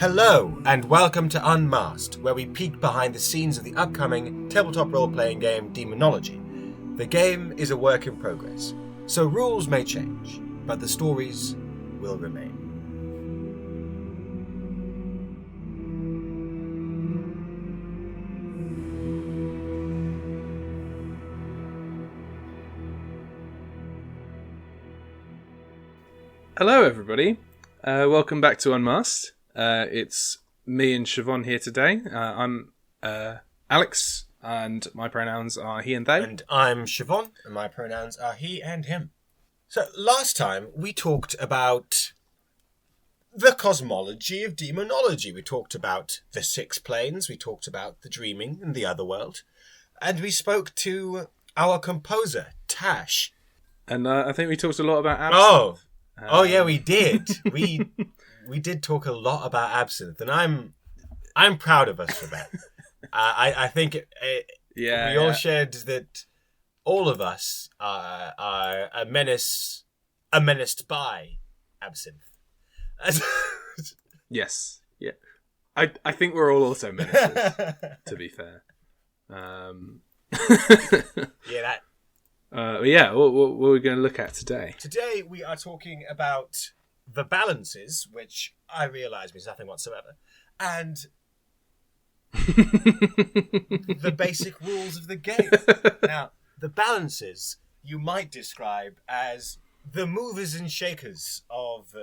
Hello, and welcome to Unmasked, where we peek behind the scenes of the upcoming tabletop role-playing game Daemonologie. The game is a work in progress, so rules may change, but the stories will remain. Hello everybody, welcome back to Unmasked. It's me and Chavonne here today. I'm Alex, and my pronouns are he and they. And I'm Chavonne, and my pronouns are he and him. So last time we talked about the cosmology of Daemonologie. We talked about the six planes, we talked about the dreaming and the other world, and we spoke to our composer, Tash. And I think we talked a lot about absinthe. Oh yeah, we did. We did talk a lot about absinthe, and I'm proud of us for that. I think we all shared that all of us are menaced by absinthe. Yes, yeah. I think we're all also menaces, to be fair. Yeah, what are we going to look at today? Today we are talking about the balances, which I realise means nothing whatsoever, and the basic rules of the game. Now, the balances you might describe as the movers and shakers of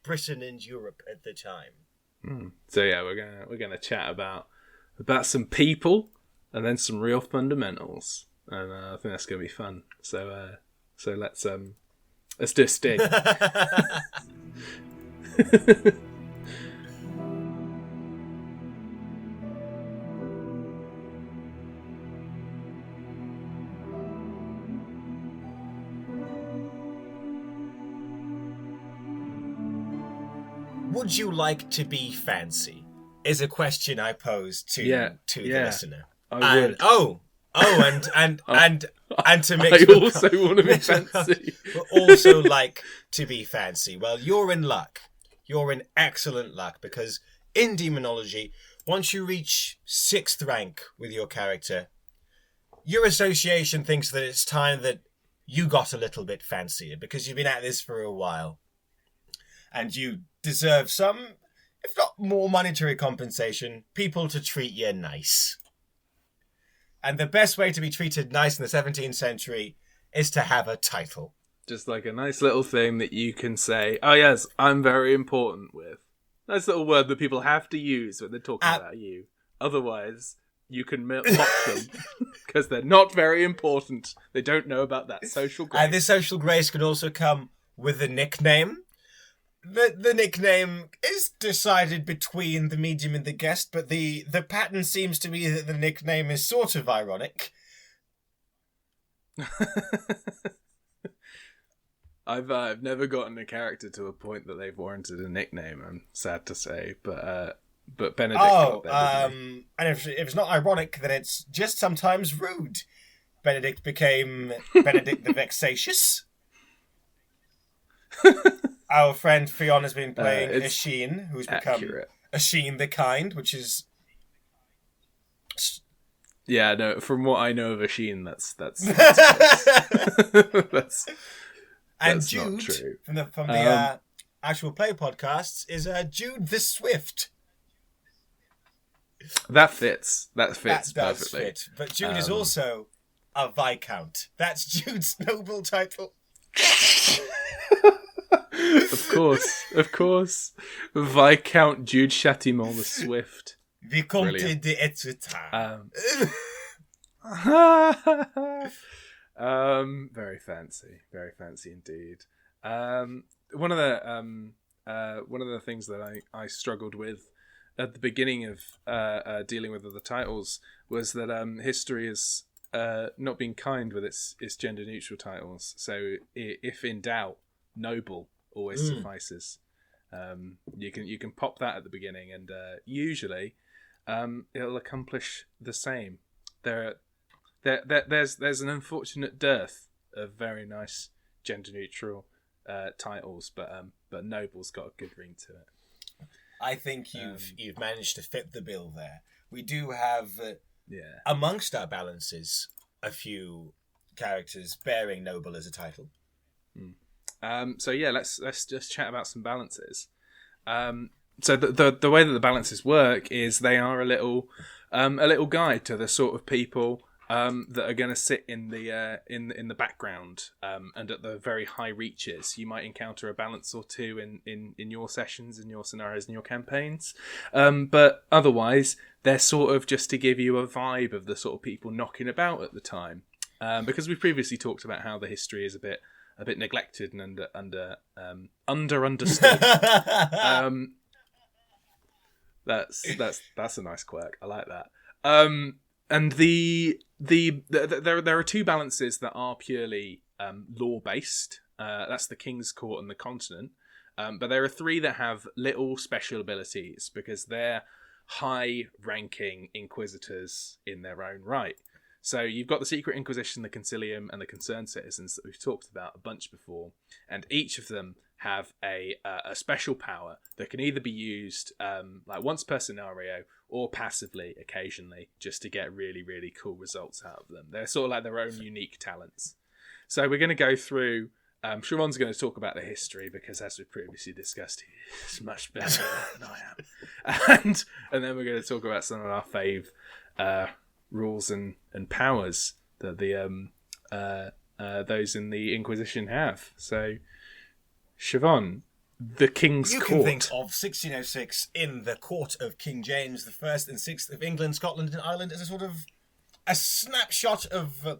Britain and Europe at the time. So yeah, we're gonna chat about some people and then some real fundamentals. And I think that's going to be fun. So let's do a sting. Would you like to be fancy? Is a question I pose to the listener. I would. And to mix. I also want to be fancy. Also like to be fancy. Well, you're in luck. You're in excellent luck, because in Daemonologie, once you reach 6th rank with your character, your association thinks that it's time that you got a little bit fancier, because you've been at this for a while. And you deserve some, if not more monetary compensation, people to treat you nice. And the best way to be treated nice in the 17th century is to have a title. Just like a nice little thing that you can say, oh yes, I'm very important with. Nice little word that people have to use when they're talking about you. Otherwise, you can mock them because they're not very important. They don't know about that social grace. And this social grace can also come with a nickname. The nickname is decided between the medium and the guest, but the pattern seems to be that the nickname is sort of ironic. I've never gotten a character to a point that they've warranted a nickname, I'm sad to say, but Benedict got there, didn't he? And if it's not ironic, then it's just sometimes rude. Benedict became Benedict the Vexatious. Our friend Fionn has been playing Asheen, who's become Asheen the Kind, which is... Yeah, no, from what I know of Asheen, that's and Jude, not true. From the actual play podcasts, is Jude the Swift. That fits. That does perfectly. Fit. But Jude is also a Viscount. That's Jude's noble title. Of course. Viscount Jude Chatillon the Swift. Vicomte de Etretat. Very fancy indeed. One of the things that I struggled with at the beginning of dealing with other titles was that history has not been kind with its gender neutral titles. So if in doubt, noble always suffices. You can pop that at the beginning, and usually it'll accomplish the same. There's an unfortunate dearth of very nice gender neutral titles, but noble's got a good ring to it. I think you've managed to fit the bill there. We do have Yeah. amongst our balances a few characters bearing noble as a title. So yeah, let's just chat about some balances. So the way that the balances work is they are a little guide to the sort of people that are going to sit in the background and at the very high reaches. You might encounter a balance or two in your sessions, in your scenarios, in your campaigns, but otherwise they're sort of just to give you a vibe of the sort of people knocking about at the time, because we've previously talked about how the history is a bit neglected and understood. That's a nice quirk. I like that. And there are two balances that are purely law based. That's the King's Court and the Continent. But there are three that have little special abilities because they're high ranking inquisitors in their own right. So you've got the Secret Inquisition, the Concilium, and the Concerned Citizens that we've talked about a bunch before, and each of them have a special power that can either be used like once per scenario or passively occasionally, just to get really, really cool results out of them. They're sort of like their own unique talents. So we're going to go through. Chavonne's going to talk about the history because, as we previously discussed, he's much better than I am, and then we're going to talk about some of our fave rules and powers that those in the Inquisition have. So, Chavonne, the King's Court. You can think of 1606 in the court of King James I and VI of England, Scotland, and Ireland as a sort of a snapshot of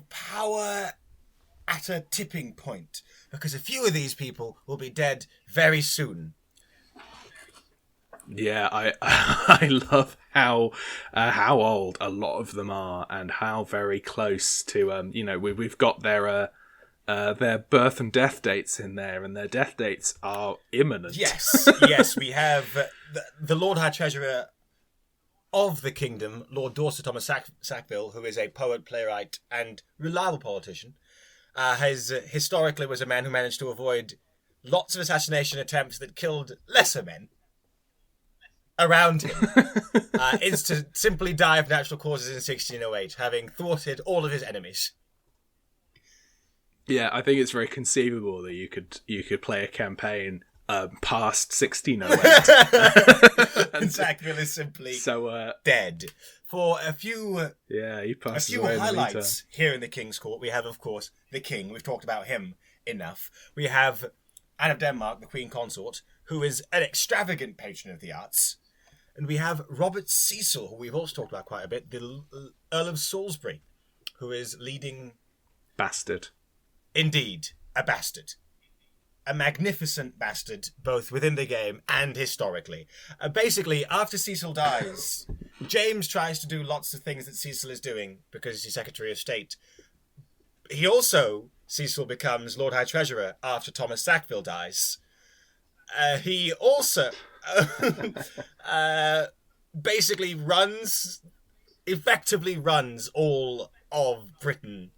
power at a tipping point, because a few of these people will be dead very soon. Yeah, I love how old a lot of them are and how very close to we've got their birth and death dates in there, and their death dates are imminent. Yes, we have the Lord High Treasurer of the kingdom, Lord Dorset Thomas Sackville, who is a poet, playwright, and reliable politician. Historically was a man who managed to avoid lots of assassination attempts that killed lesser men around him. Is to simply die of natural causes in 1608, having thwarted all of his enemies. Yeah, I think it's very conceivable that you could play a campaign past 1608. And Sackville is simply dead. For a few highlights here in the King's Court, we have, of course, the King. We've talked about him enough. We have Anne of Denmark, the Queen Consort, who is an extravagant patron of the arts. And we have Robert Cecil, who we've also talked about quite a bit, the Earl of Salisbury, who is leading... Bastard. Indeed, a bastard. A magnificent bastard, both within the game and historically. Basically, after Cecil dies, James tries to do lots of things that Cecil is doing because he's Secretary of State. Cecil becomes Lord High Treasurer after Thomas Sackville dies. He also basically effectively runs all of Britain.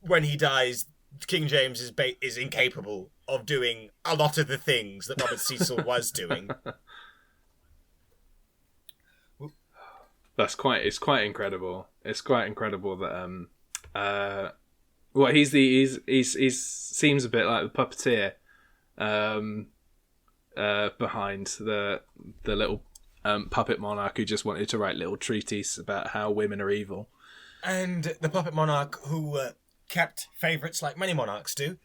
When he dies, King James is incapable of doing a lot of the things that Robert Cecil was doing. It's quite incredible. It's quite incredible that he seems a bit like the puppeteer behind the little puppet monarch who just wanted to write little treatises about how women are evil. And the puppet monarch who kept favourites like many monarchs do,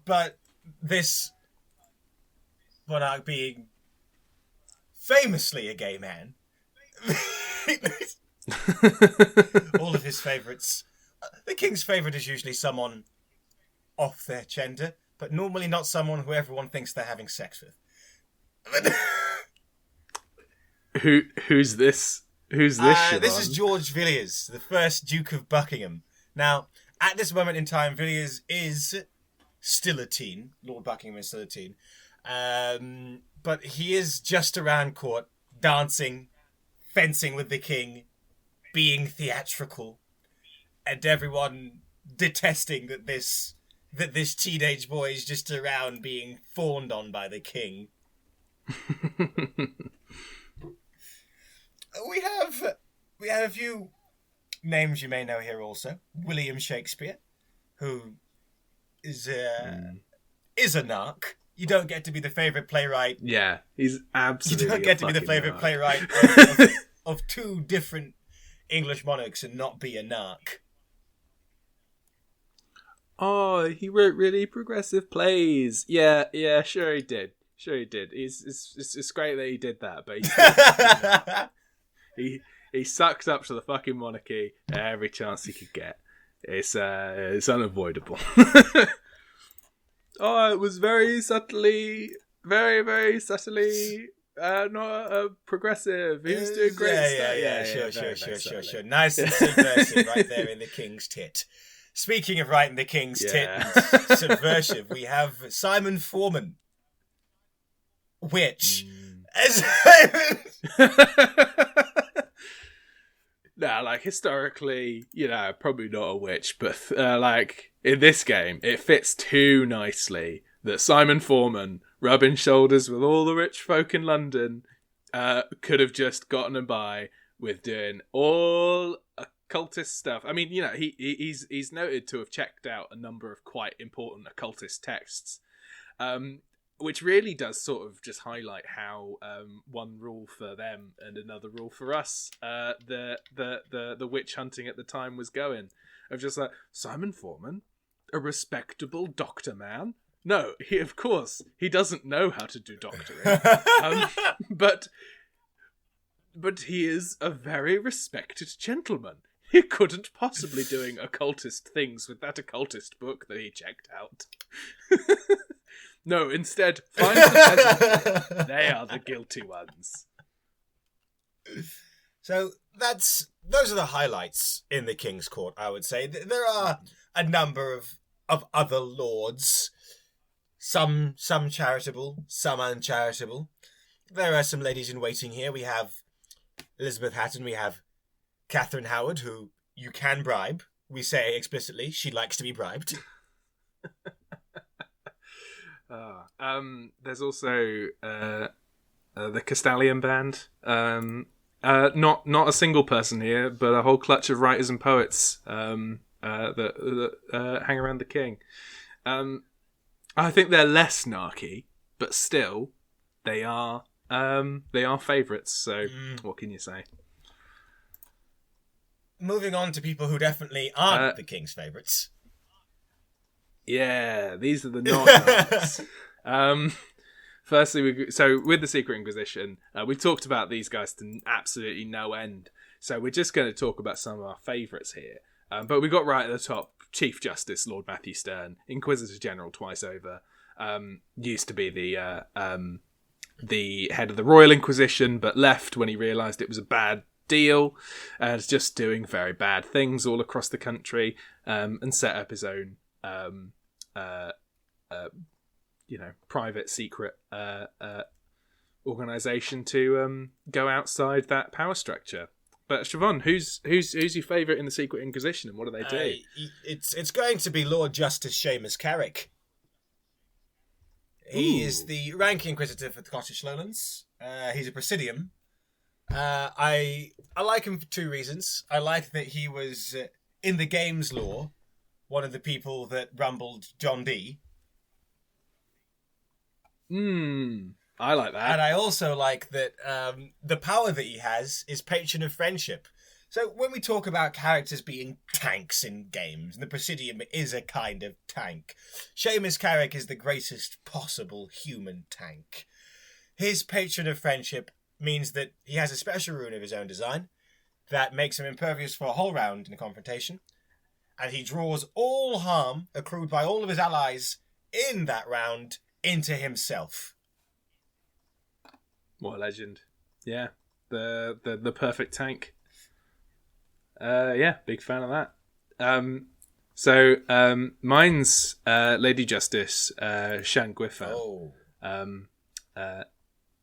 but this monarch being famously a gay man, all of his favourites. The king's favourite is usually someone off their gender, but normally not someone who everyone thinks they're having sex with. Who's this? Who's this? This is George Villiers, the first Duke of Buckingham. Now, at this moment in time, Villiers is still a teen. Lord Buckingham is still a teen. But he is just around court, dancing, fencing with the king, being theatrical, and everyone detesting that this teenage boy is just around being fawned on by the king. We have a few names you may know here also. William Shakespeare, who is a narc. You don't get to be the favourite playwright. Yeah, he's absolutely. You don't get to be the favourite narc. playwright of two different English monarchs and not be a narc. Oh, he wrote really progressive plays. Yeah, sure he did. It's great that he did that, but he sucked up to the fucking monarchy every chance he could get. It's unavoidable. Oh, it was very subtly, very subtly not progressive. He was doing great stuff. Sure. Nice and subversive right there in the king's tit. Speaking of right in the king's tit and subversive, we have Simon Foreman. Which, nah, like historically, probably not a witch, but like in this game, it fits too nicely that Simon Foreman, rubbing shoulders with all the rich folk in London, could have just gotten by with doing all occultist stuff. I mean, he's noted to have checked out a number of quite important occultist texts. Which really does sort of just highlight how one rule for them and another rule for us, the witch hunting at the time was going. Of just like, Simon Foreman, a respectable doctor man? No, of course, he doesn't know how to do doctoring. But he is a very respected gentleman. He couldn't possibly doing occultist things with that occultist book that he checked out. No, instead, find the peasants. They are the guilty ones. So those are the highlights in the King's Court, I would say. There are a number of other lords, some charitable, some uncharitable. There are some ladies in waiting here. We have Elizabeth Hatton, we have Catherine Howard, who you can bribe. We say explicitly she likes to be bribed. There's also the Castalian band. Not a single person here, but a whole clutch of writers and poets that hang around the king. I think they're less narky, but still, they are favourites. So, what can you say? Moving on to people who definitely aren't the king's favourites. Yeah, these are the not. Firstly, so with the Secret Inquisition, we've talked about these guys to absolutely no end. So we're just going to talk about some of our favourites here. But we got right at the top, Chief Justice Lord Matthew Stern, Inquisitor General twice over. Used to be the head of the Royal Inquisition, but left when he realised it was a bad deal, and is just doing very bad things all across the country, and set up his own private secret organisation to go outside that power structure. But Chavonne, who's your favourite in the Secret Inquisition, and what do they do? It's going to be Lord Justice Seamus Carrick. He is the ranking inquisitor for the Scottish Lowlands. He's a Presidium. I like him for two reasons. I like that he was, in the game's lore, one of the people that rumbled John Dee. I like that. And I also like that the power that he has is patron of friendship. So when we talk about characters being tanks in games, and the Presidium is a kind of tank, Seamus Carrick is the greatest possible human tank. His patron of friendship means that he has a special rune of his own design that makes him impervious for a whole round in a confrontation, and he draws all harm accrued by all of his allies in that round into himself. What a legend. Yeah. The perfect tank. Big fan of that. So mine's Lady Justice Shan Gwifan. Oh.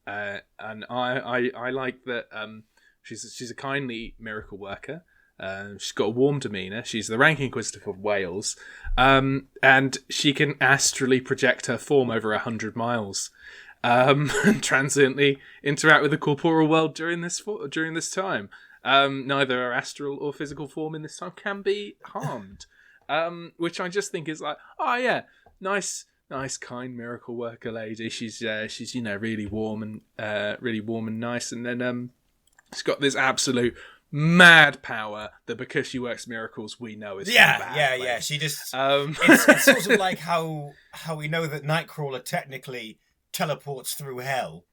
And I like that she's a kindly miracle worker. She's got a warm demeanour. She's the ranking inquisitor of Wales, and she can astrally project her form over 100 miles. and transiently interact with the corporeal world during this time. Neither our astral or physical form in this time can be harmed, which I just think is like, oh yeah, nice, kind miracle worker lady. She's really warm and nice, and then she's got this absolute mad power that because she works miracles, we know is yeah. She just it's sort of like how we know that Nightcrawler technically teleports through hell.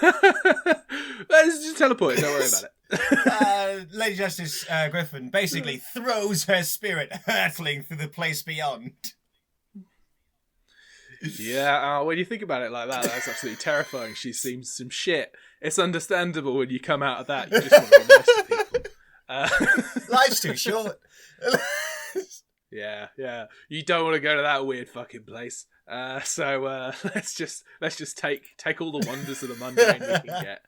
Let's just teleport. Don't worry about it. Lady Justice Griffin basically throws her spirit hurtling through the place beyond. Yeah, when you think about it like that, that's absolutely terrifying. She's seen some shit. It's understandable when you come out of that. You just want to be nice to people. Life's too short. Yeah. You don't want to go to that weird fucking place. So let's just take all the wonders of the mundane we can get.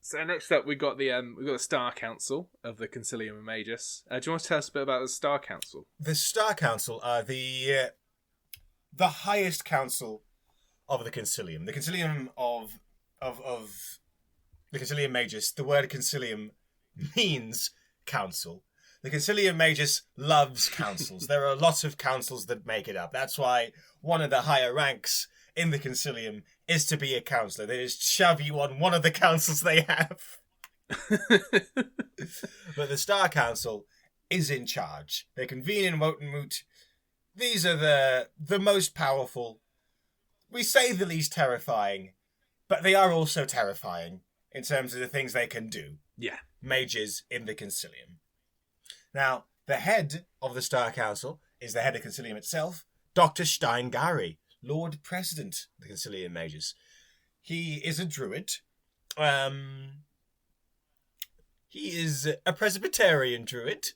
So next up, we got the Star Council of the Concilium of Magus. Do you want to tell us a bit about the Star Council? The Star Council are the highest council of the Concilium. The Concilium of the Concilium Magus. The word Concilium means council. The Concilium Magus loves councils. There are lots of councils that make it up. That's why one of the higher ranks in the Concilium is to be a councillor. They just shove you on one of the councils they have. But the Star Council is in charge. They convene in Wotanmoot. These are the most powerful. We say the least terrifying, but they are also terrifying in terms of the things they can do. Yeah. Mages in the Concilium. Now, the head of the Star Council is the head of Concilium itself, Dr. Steingari, Lord President of the Concilium Magus. He is a druid. He is a Presbyterian druid.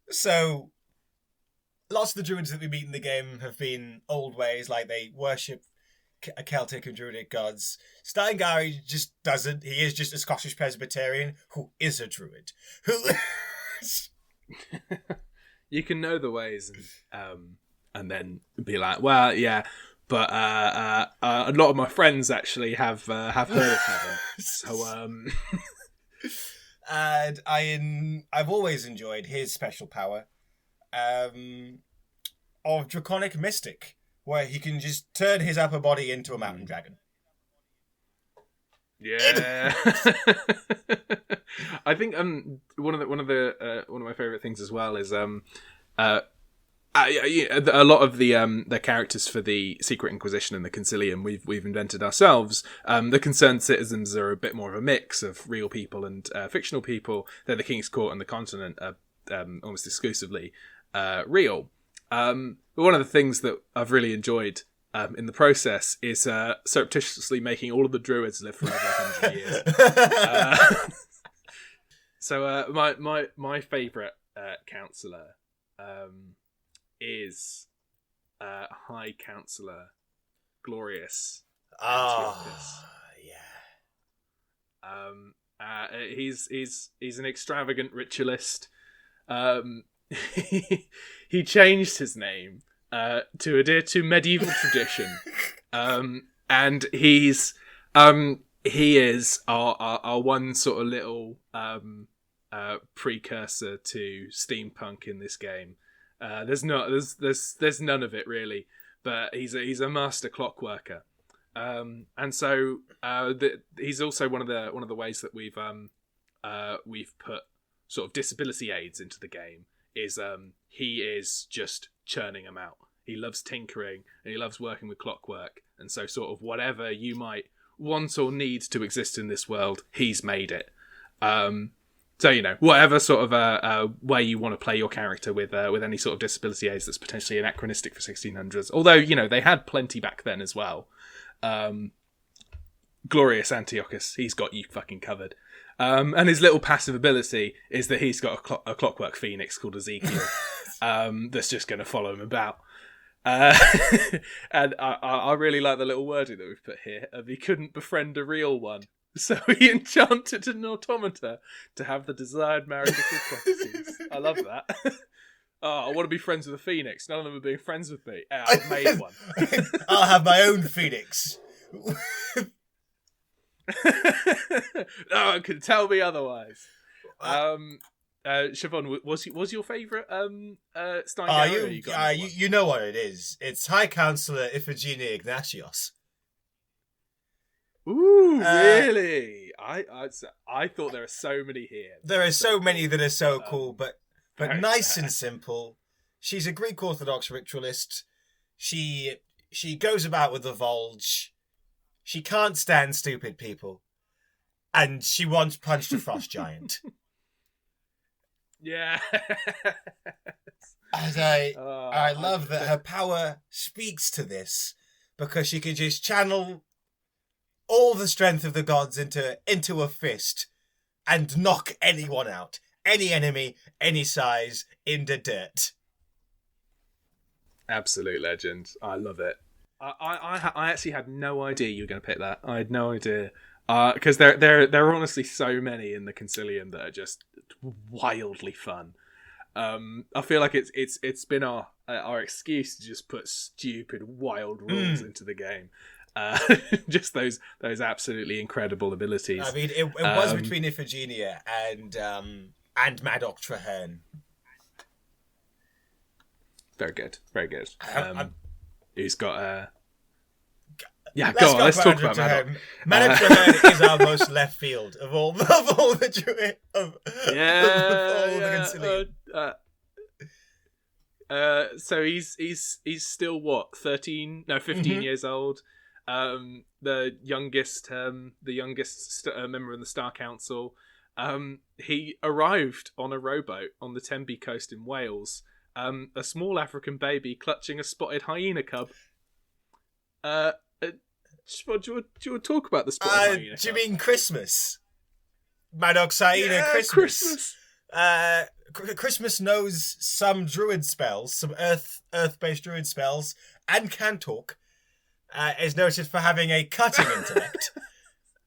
So, lots of the druids that we meet in the game have been old ways, like they worship Celtic and Druidic gods. Steingari just doesn't. He is just a Scottish Presbyterian who is a druid. You can know the ways and then be like, well, yeah, but a lot of my friends actually have heard of heaven. So and I've always enjoyed his special power of Draconic Mystic, where he can just turn his upper body into a mountain dragon. Yeah. I think one of my favorite things as well is a lot of the characters for the Secret Inquisition and the Concilium we've invented ourselves. The Concerned Citizens are a bit more of a mix of real people and fictional people. They're the King's Court and the Continent are almost exclusively real. But one of the things that I've really enjoyed in the process is surreptitiously making all of the druids live for over 100 years. So my favourite counsellor is High Counsellor Glorious Antiochus. Yeah. He's an extravagant ritualist. He changed his name to adhere to medieval tradition, and he is our one sort of little precursor to steampunk in this game. There's none of it really, but he's a master clockworker, and so he's also one of the ways that we've put sort of disability aids into the game. Is he is just churning them out. He loves tinkering and he loves working with clockwork, and so sort of whatever you might want or need to exist in this world, he's made it. So whatever sort of way you want to play your character with any sort of disability aids that's potentially anachronistic for 1600s. Although they had plenty back then as well. Glorious Antiochus, he's got you fucking covered. And his little passive ability is that he's got a clockwork phoenix called Ezekiel that's just going to follow him about. And I really like the little wording that we've put here of he couldn't befriend a real one. So he enchanted an automata to have the desired marital properties. I love that. I want to be friends with a phoenix. None of them are being friends with me. I've made one. I'll have my own phoenix. No one can tell me otherwise. Chavonne, was your favourite Stein? You know what it is. It's High Counselor Iphigenia Ignatios. Ooh, really? I thought there are so many here. There are so many that are so cool, but nice and simple. She's a Greek Orthodox ritualist. She goes about with the Volge. She can't stand stupid people. And she once punched a frost giant. Yeah. And I love that her power speaks to this, because she can just channel all the strength of the gods into a fist and knock anyone out. Any enemy, any size, in the dirt. Absolute legend. I love it. I actually had no idea you were going to pick that. I had no idea. Because there are honestly so many in the Concilium that are just wildly fun. I feel like it's been our excuse to just put stupid, wild rules into the game. Just those absolutely incredible abilities. I mean, it was between Iphigenia and Madoc Traherne. Very good, very good. Who's got let's talk about Madoc. Madoc Traherne is our most left field of all the Druid of the Concilium. So he's still what, 15 years old. The youngest member of the Star Council. He arrived on a rowboat on the Tenby coast in Wales. A small African baby clutching a spotted hyena cub. Do you want to talk about the spotted hyena cub? Do you mean Christmas? Madoc's hyena Christmas. Christmas knows some druid spells, some earth-based druid spells, and can talk. Is noted for having a cutting intellect,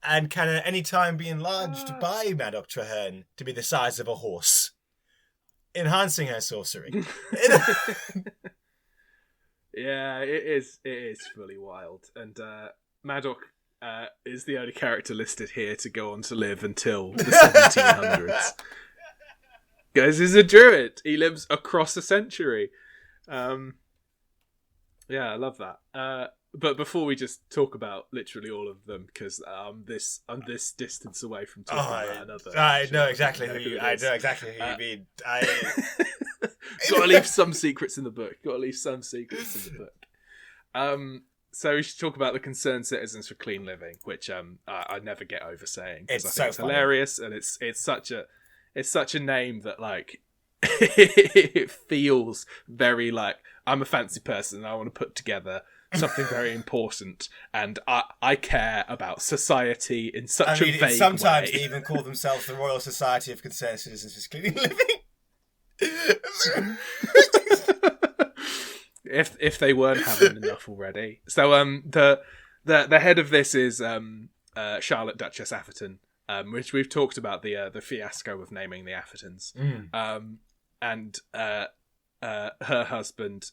and can at any time be enlarged by Madoc Traherne to be the size of a horse, enhancing her sorcery. Yeah, it is fully wild, and Madoc is the only character listed here to go on to live until the 1700s. Guys, he's a druid. He lives across a century. Yeah, I love that. But before we just talk about literally all of them, because I'm this distance away from talking about another. I know exactly who you mean. Got to leave some secrets in the book. So we should talk about the Concerned Citizens for Clean Living, which I never get over saying, because I think it's hilarious, and it's such a name that, like, it feels very like I'm a fancy person and I want to put together something very important, and I care about society in such a vague way. Sometimes they even call themselves the Royal Society of Concerned Citizens for Clean Living. if they weren't having enough already. So the head of this is Charlotte Duchess Atherton, which we've talked about the fiasco of naming the Athertons, and her husband.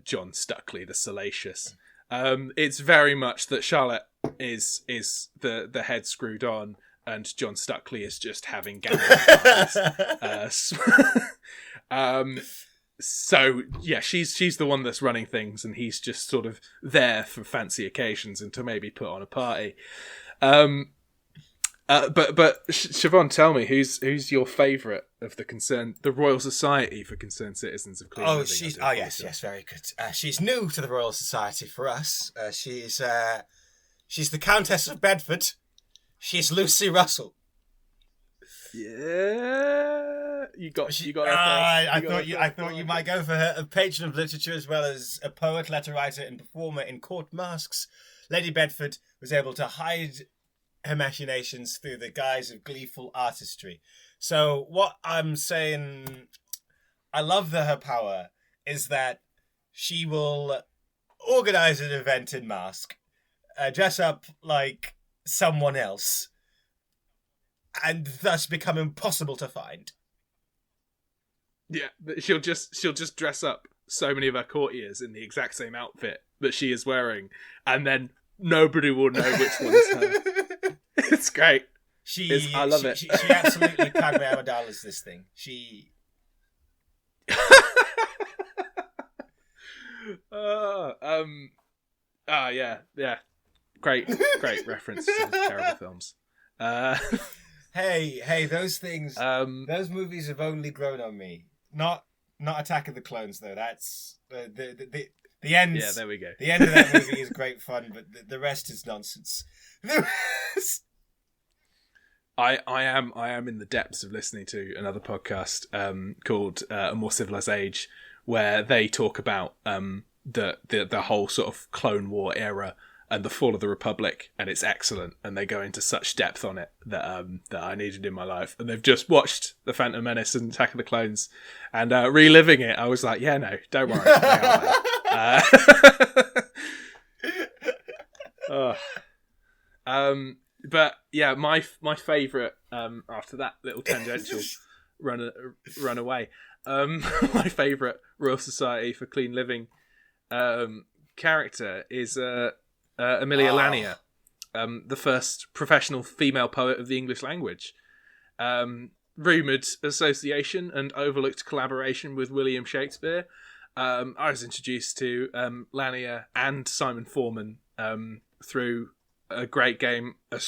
John Stuckley, the Salacious. It's very much that Charlotte is the head screwed on, and John Stuckley is just having gambling parties. So yeah, she's the one that's running things, and he's just sort of there for fancy occasions and to maybe put on a party. But Chavonne, tell me, who's your favourite of the Royal Society for Concerned Citizens of Clean Living? Yes, very good. She's new to the Royal Society for us. She's the Countess of Bedford. She's Lucy Russell. Yeah, you got. I thought you might go for her. A patron of literature, as well as a poet, letter writer, and performer in court masks, Lady Bedford was able to hide her machinations through the guise of gleeful artistry. So what I'm saying, I love her power is that she will organize an event in mask, dress up like someone else, and thus become impossible to find. Yeah, she'll just dress up so many of her courtiers in the exact same outfit that she is wearing, and then nobody will know which one's her. It's great. I love it. She absolutely Padme Amidala's this thing. She. Yeah. Great reference to terrible films. Hey, those things. Those movies have only grown on me. Not Attack of the Clones though. That's the end. Yeah, there we go. The end of that movie is great fun, but the rest is nonsense. I am in the depths of listening to another podcast called A More Civilized Age, where they talk about the whole sort of Clone War era and the fall of the Republic, and it's excellent. And they go into such depth on it that I needed in my life. And they've just watched The Phantom Menace and Attack of the Clones, and reliving it, I was like, yeah, no, don't worry, they are there. But yeah, my favourite after that little tangential run away. My favourite Royal Society for Clean Living character is Amelia Lanier, the first professional female poet of the English language. Rumoured association and overlooked collaboration with William Shakespeare. I was introduced to Lanier and Simon Forman through a great game. I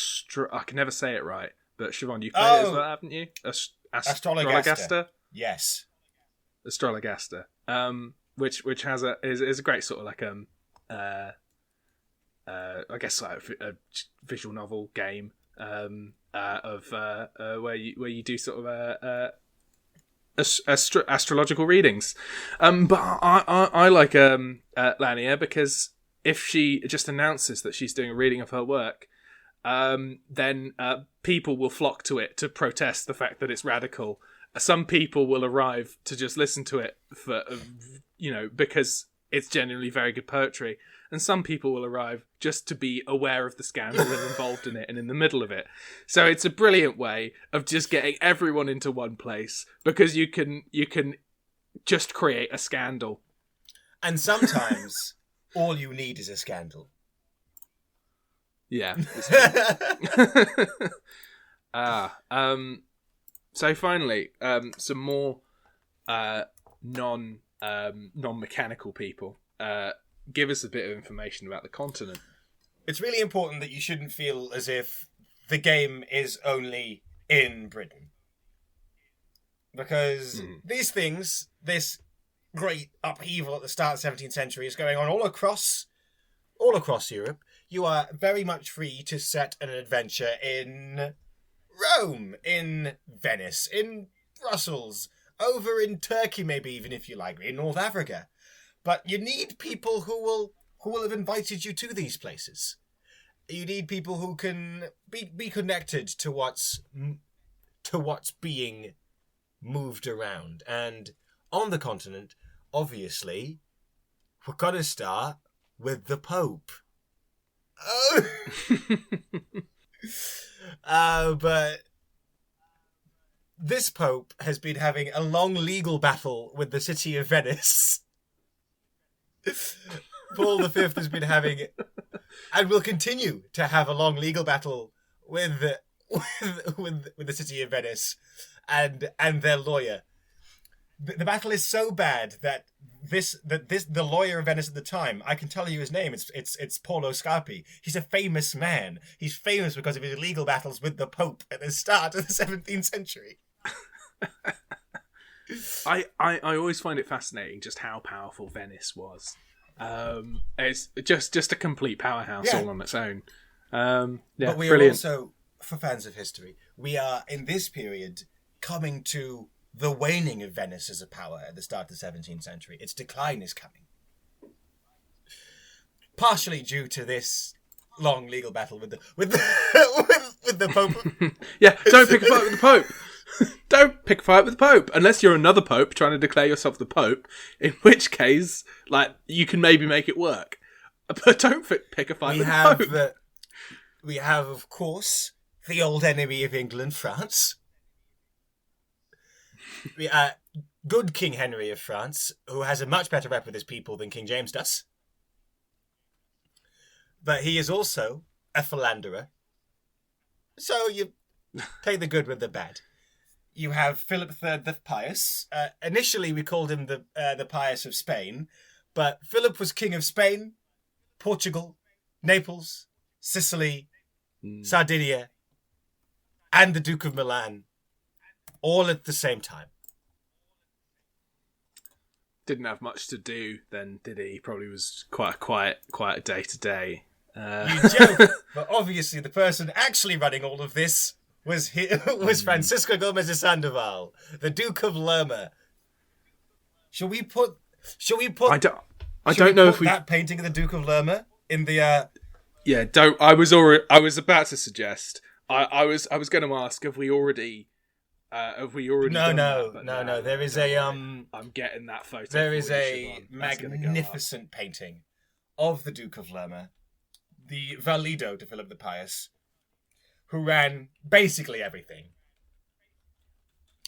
can never say it right, but Chavonne, you've played it as well, haven't you? Astrologaster. Yes, Astrologaster. Which is a great sort of like I guess like a visual novel game of where you do sort of astrological readings. But I like Lanier because if she just announces that she's doing a reading of her work, then people will flock to it to protest the fact that it's radical. Some people will arrive to just listen to it for, because it's genuinely very good poetry. And some people will arrive just to be aware of the scandal and involved in it and in the middle of it. So it's a brilliant way of just getting everyone into one place, because you can just create a scandal. And sometimes all you need is a scandal. Yeah. So finally, some more non-mechanical people. Give us a bit of information about the continent. It's really important that you shouldn't feel as if the game is only in Britain. Because these things, this great upheaval at the start of the 17th century is going on all across Europe. You are very much free to set an adventure in Rome, in Venice, in Brussels, over in Turkey maybe even if you like, in North Africa. But you need people who will have invited you to these places. You need people who can be connected to what's being moved around. And on the continent, obviously, we're gonna start with the Pope. But this Pope has been having a long legal battle with the city of Venice. Paul V has been having, and will continue to have, a long legal battle with the city of Venice and their lawyer. The battle is so bad that the lawyer of Venice at the time, I can tell you his name. It's Paulo Scarpi. He's a famous man. He's famous because of his legal battles with the Pope at the start of the 17th century. I always find it fascinating just how powerful Venice was. It's just a complete powerhouse all on its own. But we are also, for fans of history, we are in this period coming to the waning of Venice as a power at the start of the 17th century. Its decline is coming. Partially due to this long legal battle with the Pope. Yeah, don't pick a fight with the Pope. Don't pick a fight with the Pope unless you're another Pope trying to declare yourself the Pope, in which case, like, you can maybe make it work. But don't pick a fight with the Pope. We have, of course, the old enemy of England, France. good King Henry of France, who has a much better rep with his people than King James does. But he is also a philanderer. So you take the good with the bad. You have Philip III the Pious. Initially, we called him the Pious of Spain, but Philip was King of Spain, Portugal, Naples, Sicily, Sardinia, and the Duke of Milan, all at the same time. Didn't have much to do then, did he? Probably was quite a day to day. You joke, but obviously the person actually running all of this was Francisco Gomez de Sandoval, the Duke of Lerma. Shall we put? I don't know if we that painting of the Duke of Lerma in the. Yeah, don't. I was about to suggest. I was going to ask, have we already? No. There is a I'm getting that photo. There is a magnificent painting of the Duke of Lerma, the Valido to Philip the Pious, who ran basically everything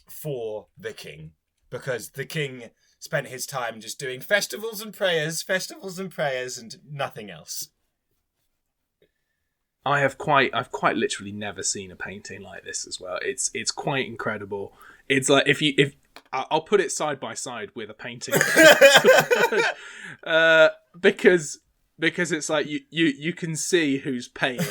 for the king, because the king spent his time just doing festivals and prayers, and nothing else. I've quite literally never seen a painting like this as well. It's quite incredible. It's like if I'll put it side by side with a painting, because it's like you can see who's paying.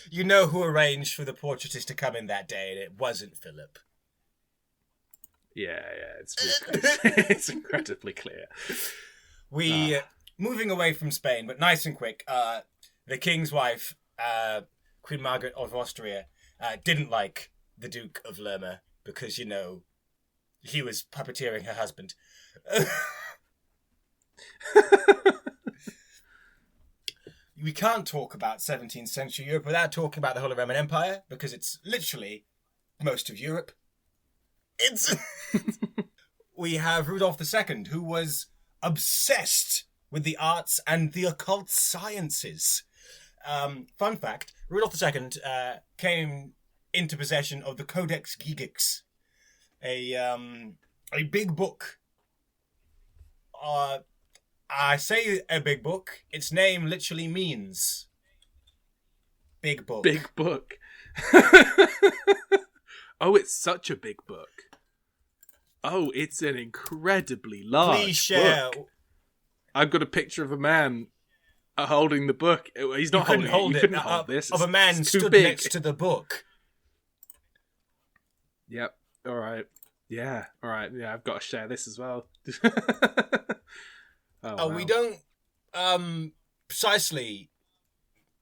You know who arranged for the portraitist to come in that day, and it wasn't Philip. Yeah, it's incredibly clear. Moving away from Spain, but nice and quick, the king's wife, Queen Margaret of Austria, didn't like the Duke of Lerma because, he was puppeteering her husband. We can't talk about 17th century Europe without talking about the Holy Roman Empire, because it's literally most of Europe. We have Rudolph II, who was obsessed with the arts and the occult sciences. Fun fact, Rudolph II came into possession of the Codex Gigas, a big book. I say a big book. Its name literally means big book. Big book. Oh, it's such a big book. Oh, it's an incredibly large Please share. book. I've got a picture of a man holding the book. He's not holding it. You couldn't hold this. Of a man it's too stood big. next to the book. Yep. All right. Yeah. All right. Yeah, I've got to share this as well. Wow. We don't precisely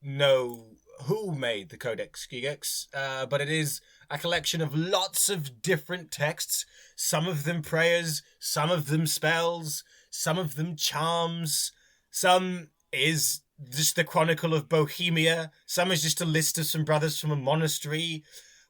know who made the Codex Gigas, but it is a collection of lots of different texts. Some of them prayers, some of them spells, some of them charms, some is just the Chronicle of Bohemia, some is just a list of some brothers from a monastery,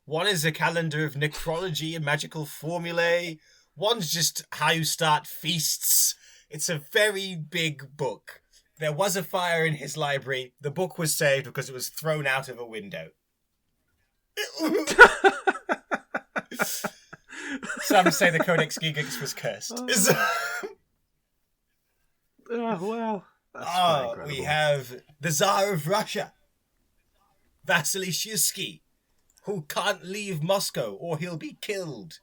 one is a calendar of necrology and magical formulae, one's just how you start feasts. It's a very big book. There was a fire in his library. The book was saved because it was thrown out of a window. Some say the Codex Gigas was cursed. Well, that's incredible. We have the Tsar of Russia, Vasily Shuisky, who can't leave Moscow or he'll be killed.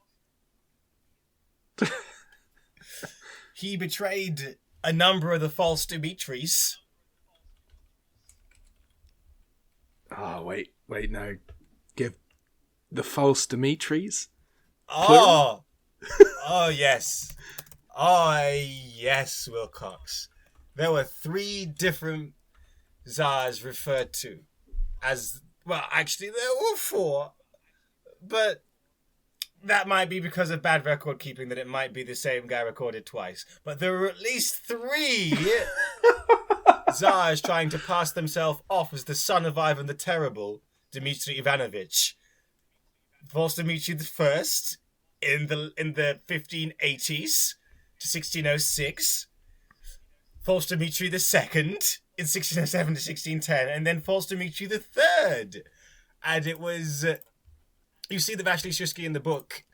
He betrayed a number of the false Dimitris. Oh, wait, no. Give the false Dimitris? Oh, yes. Oh, yes, Wilcox. There were 3 different Tsars referred to as... Well, actually, there were 4. But that might be because of bad record keeping, that it might be the same guy recorded twice. But there were at least 3 Tsars trying to pass themselves off as the son of Ivan the Terrible, Dmitry Ivanovich. False Dmitry I in the 1580s to 1606. False Dmitry II in 1607 to 1610. And then False Dmitry III. And it was you see that Vasily Shusky in the book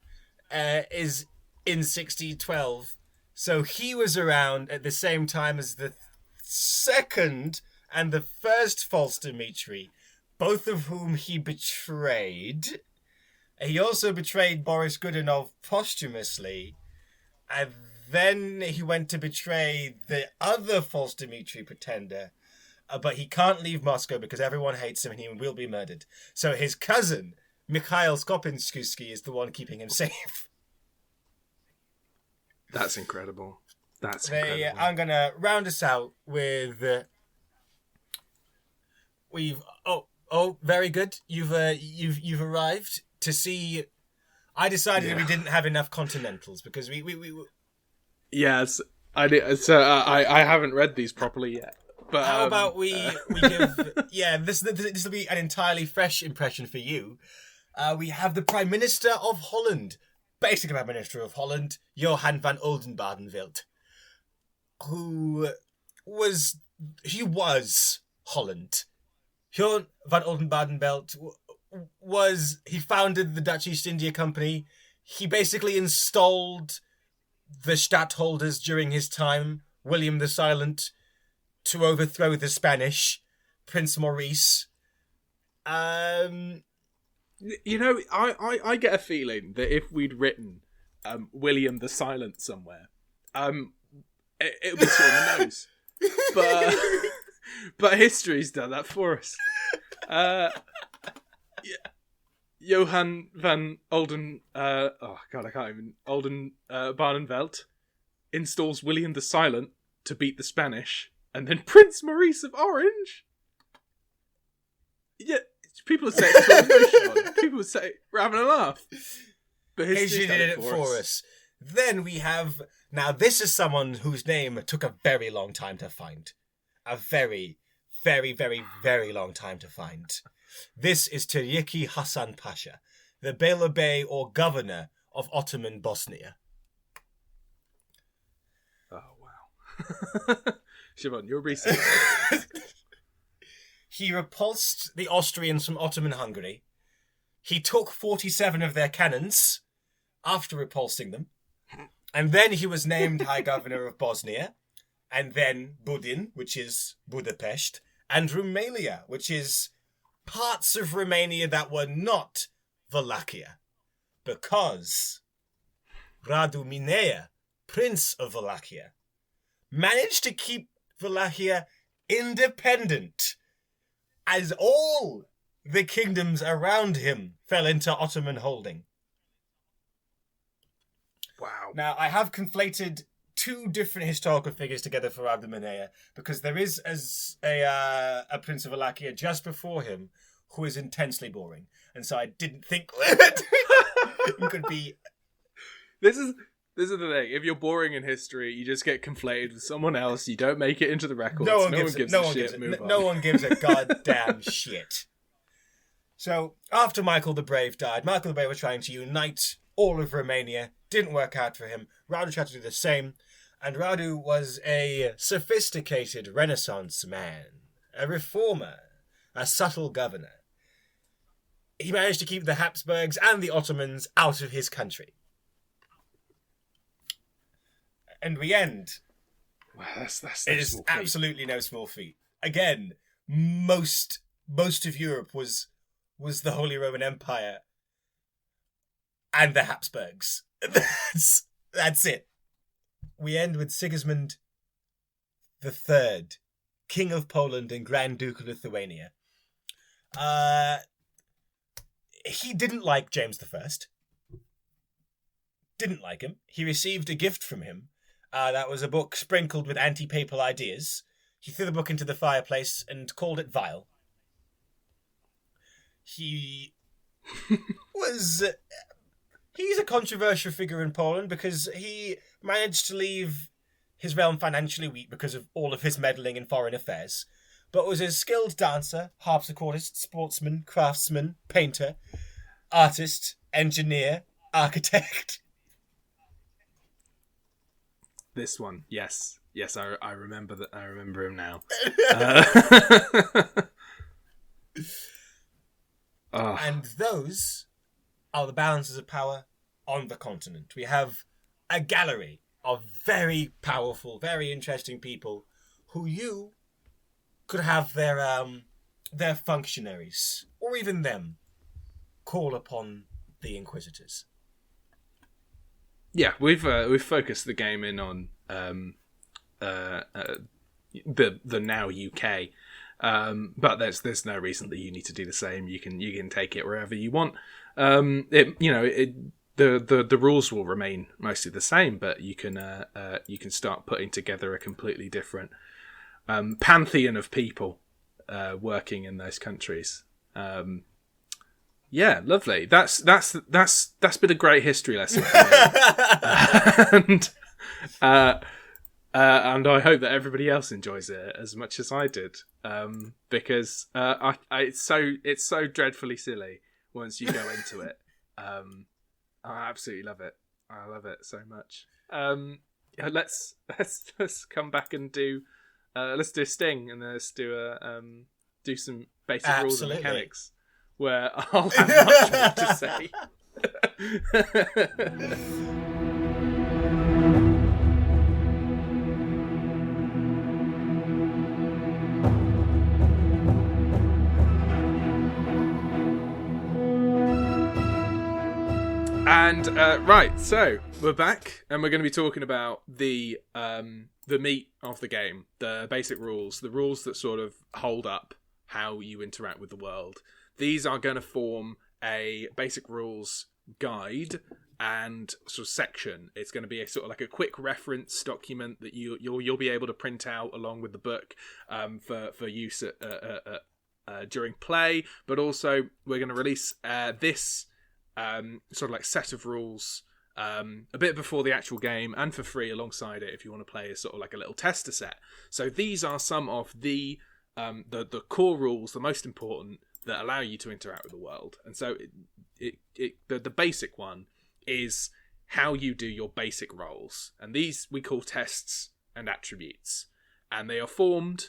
is in 1612. So he was around at the same time as the second and the first false Dmitri, both of whom he betrayed. He also betrayed Boris Godunov posthumously, and then he went to betray the other false Dmitri pretender, but he can't leave Moscow because everyone hates him and he will be murdered. So his cousin, Mikhail Skopinsky, is the one keeping him safe. That's incredible. That's incredible. I'm going to round us out with... very good. You've arrived to see... I decided we didn't have enough Continentals because we Yes, I did. So I haven't read these properly yet. But how about we give... Yeah, this will be an entirely fresh impression for you. We have the Prime Minister of Holland, basic Prime Minister of Holland, Johan van Oldenbarnevelt, who was Holland. Johan van Oldenbarnevelt he founded the Dutch East India Company. He basically installed the stadtholders during his time, William the Silent, to overthrow the Spanish, Prince Maurice. You know, I get a feeling that if we'd written William the Silent somewhere, it would be sort of the nose. But history's done that for us. Johan van Olden... Barnevelt installs William the Silent to beat the Spanish, and then Prince Maurice of Orange? Yeah, people would say it's people would say we're having a laugh. But history did it for us. Then we have... Now, this is someone whose name took a very long time to find. A very, very, very, very long time to find. This is Tiryaki Hasan Pasha, the Beyler Bey or governor of Ottoman Bosnia. Oh, wow. Chavonne, your research. He repulsed the Austrians from Ottoman Hungary. He took 47 of their cannons after repulsing them. And then he was named High Governor of Bosnia. And then Budin, which is Budapest. And Rumelia, which is parts of Romania that were not Wallachia. Because Radu Minea, Prince of Wallachia, managed to keep Wallachia independent, as all the kingdoms around him fell into Ottoman holding. Wow. Now, I have conflated two different historical figures together for Radu Minea, because there is a Prince of Wallachia just before him who is intensely boring. And so I didn't think it could be... This is the thing. If you're boring in history, you just get conflated with someone else. You don't make it into the records. No one gives a shit. No one gives a goddamn shit. So, after Michael the Brave died, Michael the Brave was trying to unite all of Romania. Didn't work out for him. Radu tried to do the same. And Radu was a sophisticated Renaissance man, a reformer, a subtle governor. He managed to keep the Habsburgs and the Ottomans out of his country. And we end. Wow, that's it is absolutely no small feat. Again, most of Europe was the Holy Roman Empire and the Habsburgs. That's it. We end with Sigismund III, King of Poland and Grand Duke of Lithuania. He didn't like James I. Didn't like him. He received a gift from him. That was a book sprinkled with anti-papal ideas. He threw the book into the fireplace and called it vile. He was... He's a controversial figure in Poland because he managed to leave his realm financially weak because of all of his meddling in foreign affairs, but was a skilled dancer, harpsichordist, sportsman, craftsman, painter, artist, engineer, architect. This one, yes, I remember that. I remember him now. And those are the balances of power on the continent. We have a gallery of very powerful, very interesting people who you could have their functionaries, or even them, call upon the Inquisitors. Yeah, we've focused the game in on the now UK, but there's no reason that you need to do the same. You can take it wherever you want. The rules will remain mostly the same, but you can start putting together a completely different pantheon of people working in those countries. Yeah, lovely. That's been a great history lesson for me. And I hope that everybody else enjoys it as much as I did, because it's so dreadfully silly once you go into it. I absolutely love it. I love it so much. Let's come back and do let's do a sting, and then let's do some basic rules and mechanics, where I'll have much more to say. And right, so we're back, and we're going to be talking about the meat of the game, the basic rules, the rules that sort of hold up how you interact with the world. These are going to form a basic rules guide and sort of section. It's going to be a sort of like a quick reference document that you'll be able to print out along with the book for use during play. But also we're going to release this sort of like set of rules a bit before the actual game, and for free alongside it if you want to play as sort of like a little tester set. So these are some of the core rules, the most important, that allow you to interact with the world. And so the basic one is how you do your basic roles, and these we call tests and attributes, and they are formed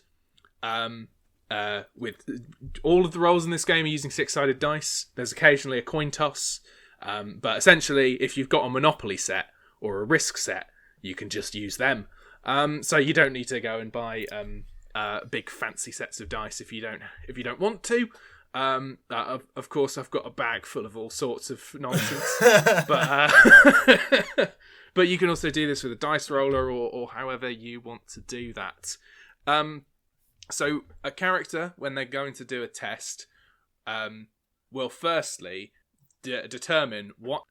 with all of the rolls in this game are using 6-sided dice. There's occasionally a coin toss, but essentially if you've got a Monopoly set or a Risk set, you can just use them. So you don't need to go and buy big fancy sets of dice if you don't want to. Of course, I've got a bag full of all sorts of nonsense, but you can also do this with a dice roller or however you want to do that. So a character, when they're going to do a test, will firstly determine what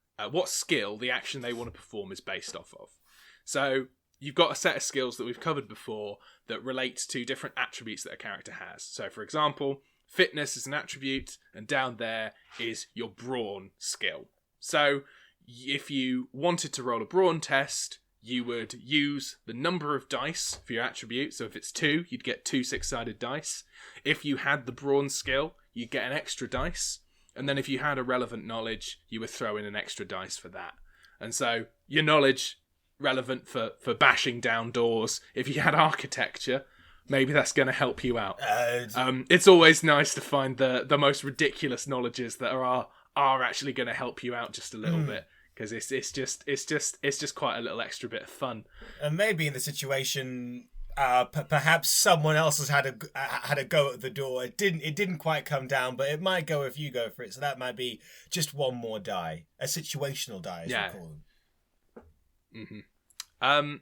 skill the action they want to perform is based off of. So you've got a set of skills that we've covered before that relate to different attributes that a character has. So, for example, fitness is an attribute, and down there is your brawn skill. So if you wanted to roll a brawn test, you would use the number of dice for your attribute. So if it's 2, you'd get 2 6-sided dice. If you had the brawn skill, you'd get an extra dice. And then if you had a relevant knowledge, you would throw in an extra dice for that. And so your knowledge, relevant for bashing down doors. If you had architecture, maybe that's going to help you out. It's always nice to find the most ridiculous knowledges that are actually going to help you out just a little bit. Because it's just quite a little extra bit of fun. And maybe in the situation, perhaps someone else has had a go at the door. It didn't quite come down, but it might go if you go for it. So that might be just one more die, a situational die, as we call them. Mm-hmm.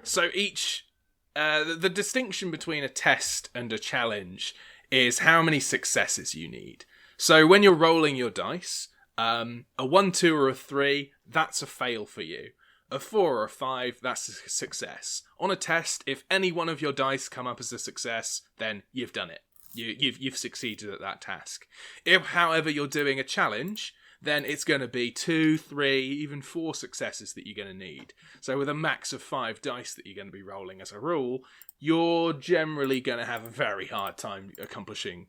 So each the distinction between a test and a challenge is how many successes you need. So when you're rolling your dice, a 1, 2, or a 3, that's a fail for you. A 4 or a 5, that's a success. On a test, if any one of your dice come up as a success, then you've done it. You've succeeded at that task. If, however, you're doing a challenge, then it's going to be 2, 3, even 4 successes that you're going to need. So with a max of 5 dice that you're going to be rolling as a rule, you're generally going to have a very hard time accomplishing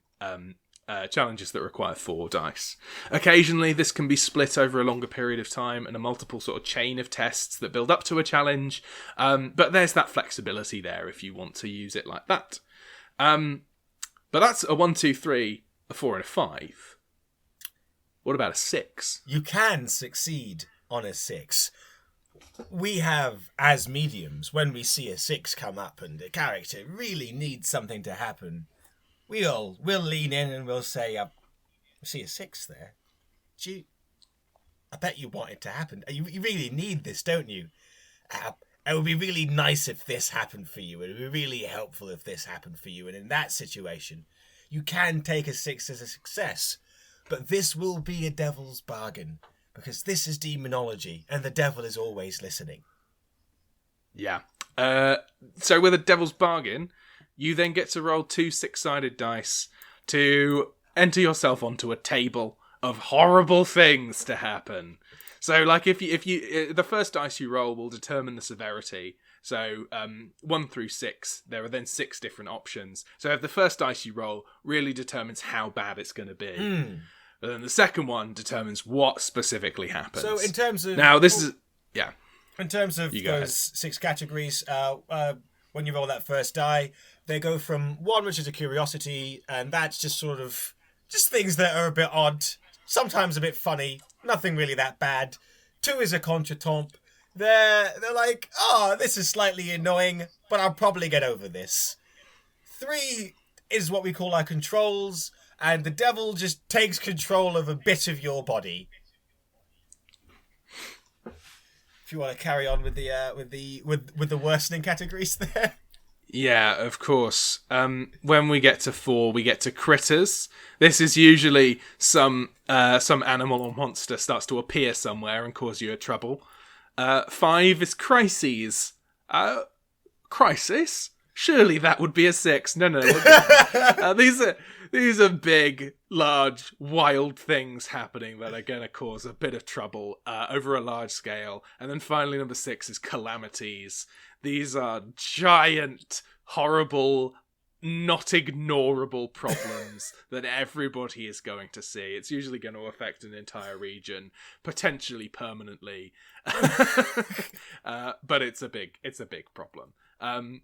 challenges that require 4 dice. Occasionally, this can be split over a longer period of time and a multiple sort of chain of tests that build up to a challenge. But there's that flexibility there if you want to use it like that. But that's a 1, 2, 3, a 4, and a 5. What about a 6? You can succeed on a 6. We have, as mediums, when we see a 6 come up and a character really needs something to happen, we'll lean in and we'll say, I see a 6 there. I bet you want it to happen. You really need this, don't you? It would be really nice if this happened for you. It would be really helpful if this happened for you. And in that situation, you can take a 6 as a success. But this will be a devil's bargain, because this is Daemonologie, and the devil is always listening. Yeah. So with a devil's bargain, you then get to roll 2 6-sided dice to enter yourself onto a table of horrible things to happen. So, like, if you the first dice you roll will determine the severity. So, 1 through 6, there are then 6 different options. So, if the first dice you roll really determines how bad it's going to be, and then the second one determines what specifically happens. So, in terms of in terms of those 6 categories, when you roll that first die, they go from 1, which is a curiosity, and that's just sort of just things that are a bit odd, sometimes a bit funny, nothing really that bad. 2 is a contretemps. They're like, oh, this is slightly annoying, but I'll probably get over this. 3 is what we call our controls, and the devil just takes control of a bit of your body. If you want to carry on with the worsening categories there. Yeah, of course. When we get to 4, we get to critters. This is usually some animal or monster starts to appear somewhere and cause you a trouble. 5 is crises. Crisis? Surely that would be a 6. No. These are big, large, wild things happening that are going to cause a bit of trouble over a large scale. And then finally, number 6 is calamities. These are giant, horrible, not ignorable problems that everybody is going to see. It's usually going to affect an entire region, potentially permanently. But it's a big problem.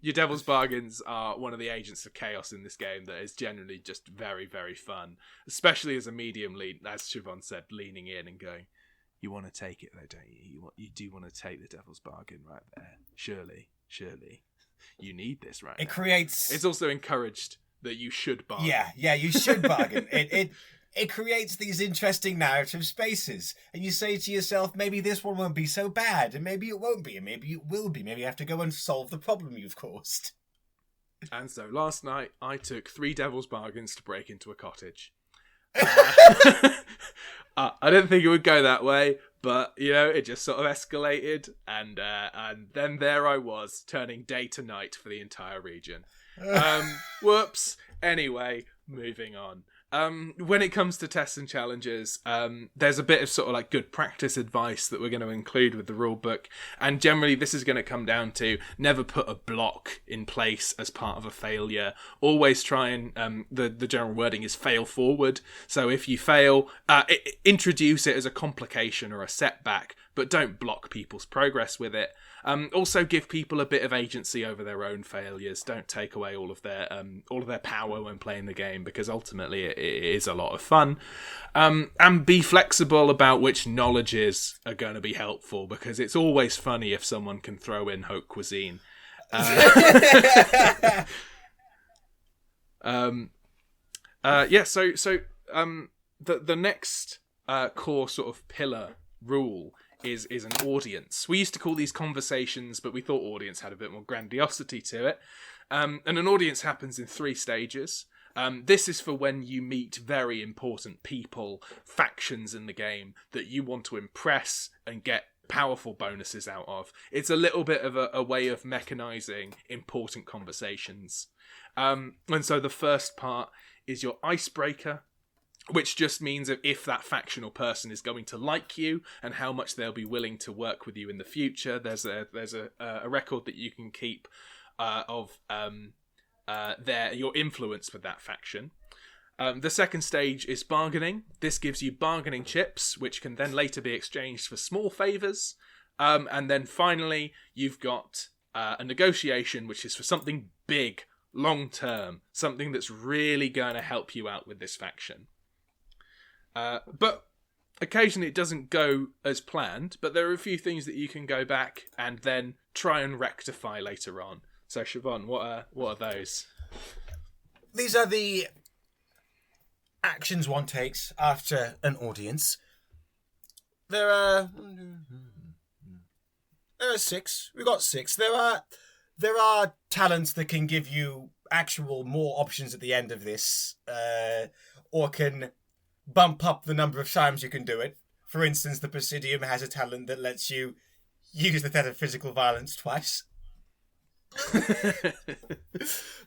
Your Devil's Bargains are one of the agents of chaos in this game that is generally just very, very fun, especially as a medium lead, as Chavonne said, leaning in and going, you want to take it though, don't you? You do want to take the Devil's Bargain right there. Surely. You need this right now. It's also encouraged that you should bargain. Yeah, you should bargain. It creates these interesting narrative spaces. And you say to yourself, maybe this one won't be so bad, and maybe it won't be, and maybe it will be. Maybe you have to go and solve the problem you've caused. And so last night, I took 3 Devil's Bargains to break into a cottage. I didn't think it would go that way, but, it just sort of escalated, and then there I was, turning day to night for the entire region. Whoops. Anyway, moving on. When it comes to tests and challenges, there's a bit of sort of like good practice advice that we're going to include with the rulebook, and generally this is going to come down to never put a block in place as part of a failure. Always try and the general wording is fail forward. So if you fail, introduce it as a complication or a setback, but don't block people's progress with it. Also give people a bit of agency over their own failures. Don't take away all of their power when playing the game, because ultimately it is a lot of fun. And be flexible about which knowledges are going to be helpful, because it's always funny if someone can throw in haute cuisine. The next core sort of pillar rule is an audience. We used to call these conversations, but we thought audience had a bit more grandiosity to it. And an audience happens in 3 stages. This is for when you meet very important people, factions in the game that you want to impress and get powerful bonuses out of. It's a little bit of a way of mechanizing important conversations. And so the first part is your icebreaker, which just means if that factional person is going to like you and how much they'll be willing to work with you in the future. There's a record that you can keep of your influence with that faction. The second stage is bargaining. This gives you bargaining chips, which can then later be exchanged for small favours. And then finally, you've got a negotiation, which is for something big, long-term, something that's really going to help you out with this faction. But occasionally it doesn't go as planned, but there are a few things that you can go back and then try and rectify later on. So, Chavonne, what are those? These are the actions one takes after an audience. There are 6. We got 6. There are talents that can give you actual more options at the end of this, or can bump up the number of times you can do it. For instance, the Presidium has a talent that lets you use the threat of physical violence twice.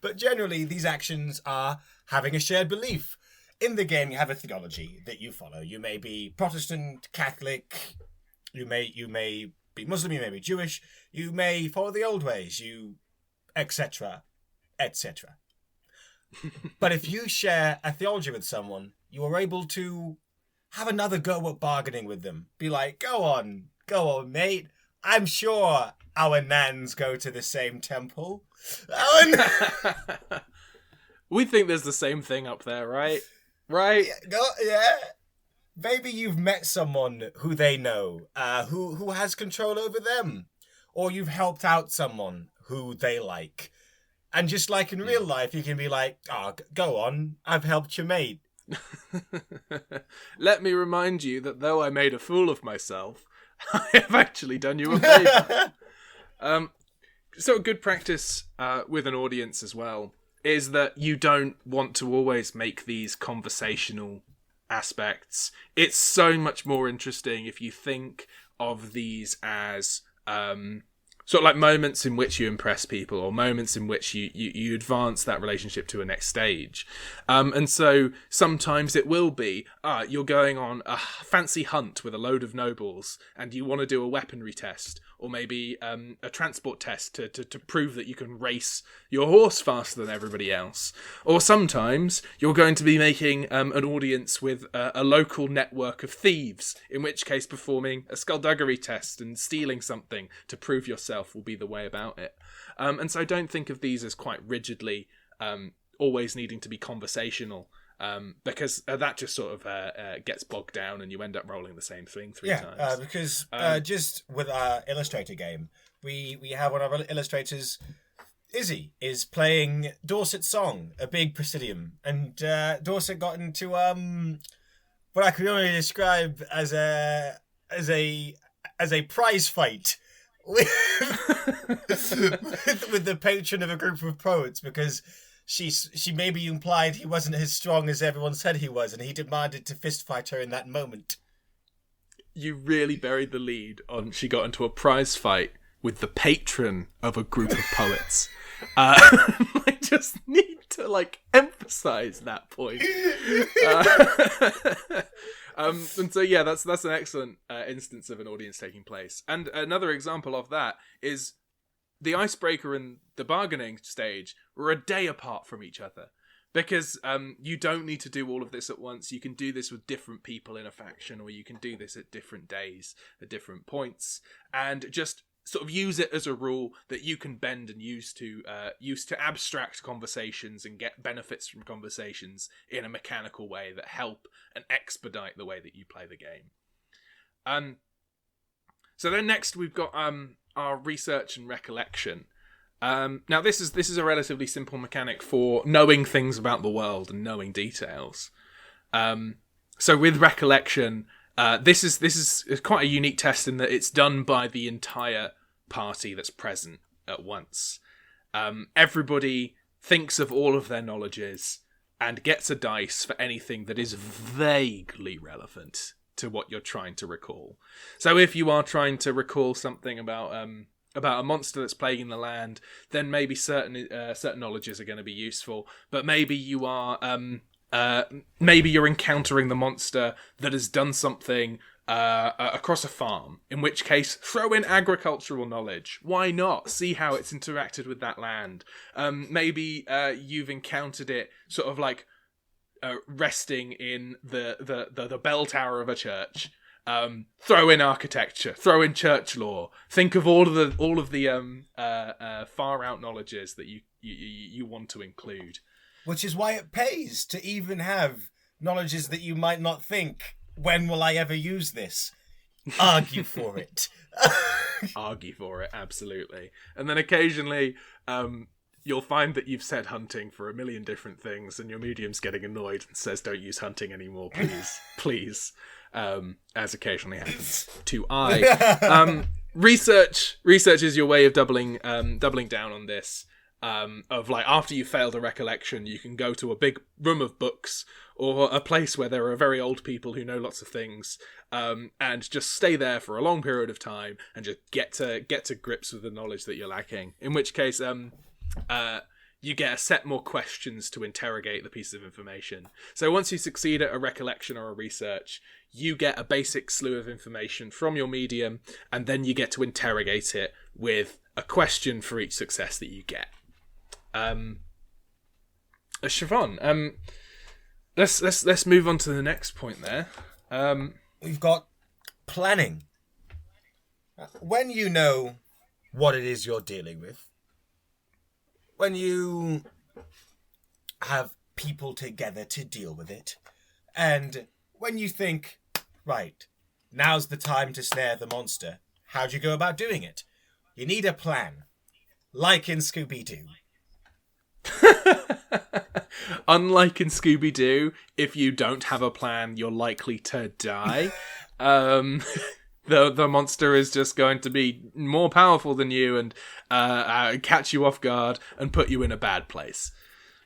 But generally, these actions are having a shared belief. In the game, you have a theology that you follow. You may be Protestant, Catholic, you may be Muslim, you may be Jewish, you may follow the old ways, etc., etc. But if you share a theology with someone, you are able to have another go at bargaining with them. Be like, go on, mate. I'm sure our nans go to the same temple. We think there's the same thing up there, right? Right? Yeah. Maybe you've met someone who they know, who has control over them. Or you've helped out someone who they like. And just like in real life, you can be like, go on, I've helped your mate. Let me remind you that though I made a fool of myself, I have actually done you a favour. So good practice with an audience as well is that you don't want to always make these conversational aspects. It's so much more interesting if you think of these as sort of like moments in which you impress people or moments in which you advance that relationship to a next stage. And so sometimes it will be, you're going on a fancy hunt with a load of nobles and you want to do a weaponry test or maybe a transport test to prove that you can race your horse faster than everybody else. Or sometimes you're going to be making an audience with a local network of thieves, in which case performing a skullduggery test and stealing something to prove yourself will be the way about it. And so don't think of these as quite rigidly always needing to be conversational, because that just sort of gets bogged down and you end up rolling the same thing three times. Because just with our Illustrator game, we have one of our illustrators, Izzy, is playing Dorset's song, a big Presidium, and Dorset got into what I could only describe as a prize fight with the patron of a group of poets, because she maybe implied he wasn't as strong as everyone said he was, and he demanded to fist fight her in that moment. You really buried the lead on she got into a prize fight with the patron of a group of poets. I just need to emphasize that point. And so yeah, that's an excellent instance of an audience taking place. And another example of that is the icebreaker and the bargaining stage were a day apart from each other. Because you don't need to do all of this at once. You can do this with different people in a faction, or you can do this at different days, at different points, and just sort of use it as a rule that you can bend and use to abstract conversations and get benefits from conversations in a mechanical way that help and expedite the way that you play the game. So then next we've got our research and recollection. Now this is a relatively simple mechanic for knowing things about the world and knowing details. So with recollection, this is quite a unique test in that it's done by the entire party that's present at once. Everybody thinks of all of their knowledges and gets a dice for anything that is vaguely relevant to what you're trying to recall. So if you are trying to recall something about a monster that's plaguing the land, then maybe certain knowledges are going to be useful. But maybe you are maybe you're encountering the monster that has done something across a farm, in which case throw in agricultural knowledge. Why not? See how it's interacted with that land. Maybe you've encountered it sort of like resting in the bell tower of a church. Throw in architecture, throw in church lore. Think of all of the far out knowledges that you want to include. Which is why it pays to even have knowledges that you might not think When will I ever use this? Argue for it. Argue for it, absolutely. And then occasionally, you'll find that you've said hunting for a million different things, and your medium's getting annoyed and says, "Don't use hunting anymore, please, please." As occasionally happens to I. Research is your way of doubling down on this. Of like, after you failed a recollection, you can go to a big room of books or a place where there are very old people who know lots of things, and just stay there for a long period of time and just get to grips with the knowledge that you're lacking. In which case, you get a set more questions to interrogate the piece of information. So once you succeed at a recollection or a research, you get a basic slew of information from your medium, and then you get to interrogate it with a question for each success that you get. Chavonne, let's move on to the next point there. We've got planning. When you know what it is you're dealing with, when you have people together to deal with it, and when you think, right, now's the time to snare the monster, how do you go about doing it? You need a plan, like in Scooby-Doo. Unlike in Scooby-Doo, if you don't have a plan, you're likely to die. The monster is just going to be more powerful than you and catch you off guard and put you in a bad place.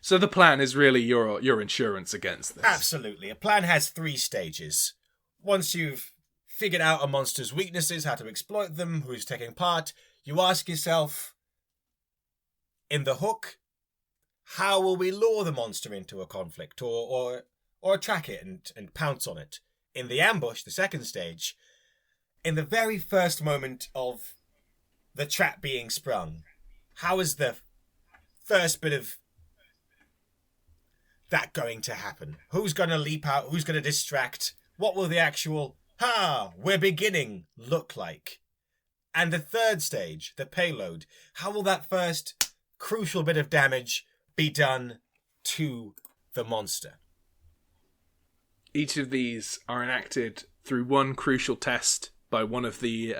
So the plan is really your insurance against this. Absolutely. A plan has 3 stages. Once you've figured out a monster's weaknesses, how to exploit them, who's taking part, you ask yourself, in the hook, how will we lure the monster into a conflict or track it and pounce on it? In the ambush, the second stage, in the very first moment of the trap being sprung, how is the first bit of that going to happen? Who's going to leap out? Who's going to distract? What will the actual, we're beginning, look like? And the third stage, the payload, how will that first crucial bit of damage be done to the monster? Each of these are enacted through one crucial test by one of the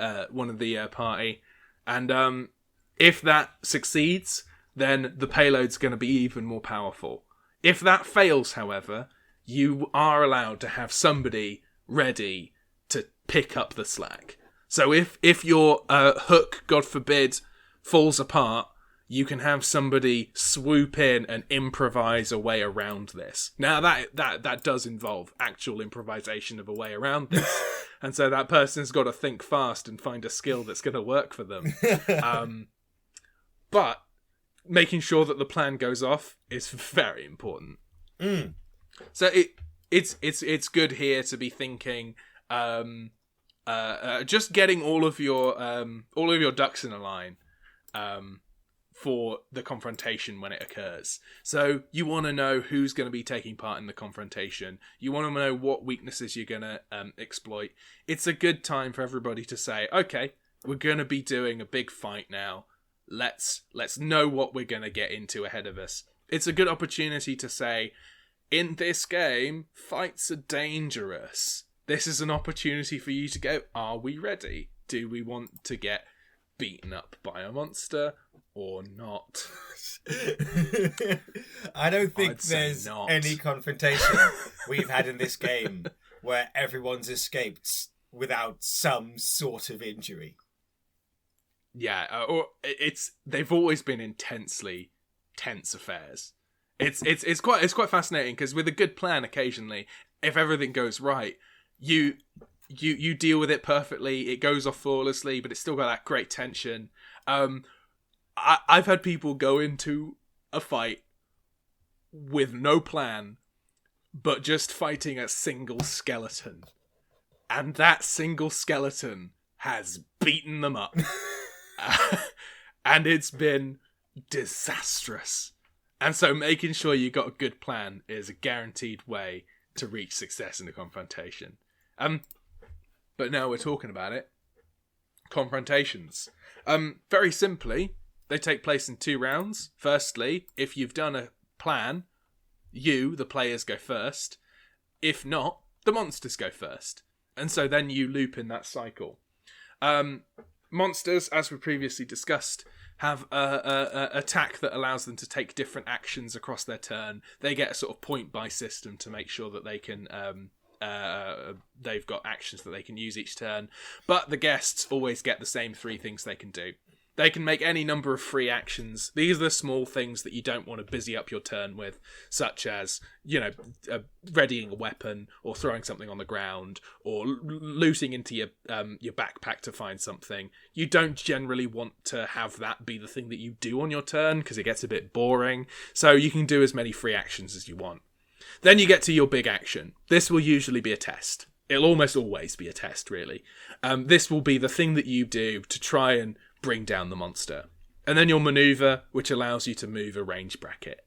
party, and if that succeeds, then the payload's going to be even more powerful. If that fails, however, you are allowed to have somebody ready to pick up the slack. So if your hook, God forbid, falls apart, you can have somebody swoop in and improvise a way around this. Now that does involve actual improvisation of a way around this. And so that person's got to think fast and find a skill that's going to work for them. But making sure that the plan goes off is very important. So it's good here to be thinking, just getting all of your ducks in a line, for the confrontation when it occurs. So you want to know who's going to be taking part in the confrontation. You want to know what weaknesses you're going to exploit. It's a good time for everybody to say, okay, we're going to be doing a big fight now. Let's know what we're going to get into ahead of us. It's a good opportunity to say, in this game, fights are dangerous. This is an opportunity for you to go, are we ready? Do we want to get beaten up by a monster or not? I don't think there's any confrontation we've had in this game where everyone's escaped without some sort of injury. Yeah, or they've always been intensely tense affairs. It's quite fascinating because with a good plan, occasionally, if everything goes right, you deal with it perfectly. It goes off flawlessly, but it's still got that great tension. I've had people go into a fight with no plan, but just fighting a single skeleton. And that single skeleton has beaten them up. And it's been disastrous. And so making sure you got a good plan is a guaranteed way to reach success in the confrontation. But now we're talking about it. Confrontations. Very simply, they take place in 2 rounds. Firstly, if you've done a plan, you, the players, go first. If not, the monsters go first. And so then you loop in that cycle. Monsters, as we previously discussed, have a attack that allows them to take different actions across their turn. They get a sort of point buy system to make sure that they can they've got actions that they can use each turn. But the guests always get the same 3 things they can do. They can make any number of free actions. These are the small things that you don't want to busy up your turn with, such as, readying a weapon, or throwing something on the ground, or looting into your backpack to find something. You don't generally want to have that be the thing that you do on your turn, because it gets a bit boring. So you can do as many free actions as you want. Then you get to your big action. This will usually be a test. It'll almost always be a test, really. This will be the thing that you do to try and bring down the monster. And then your maneuver, which allows you to move a range bracket.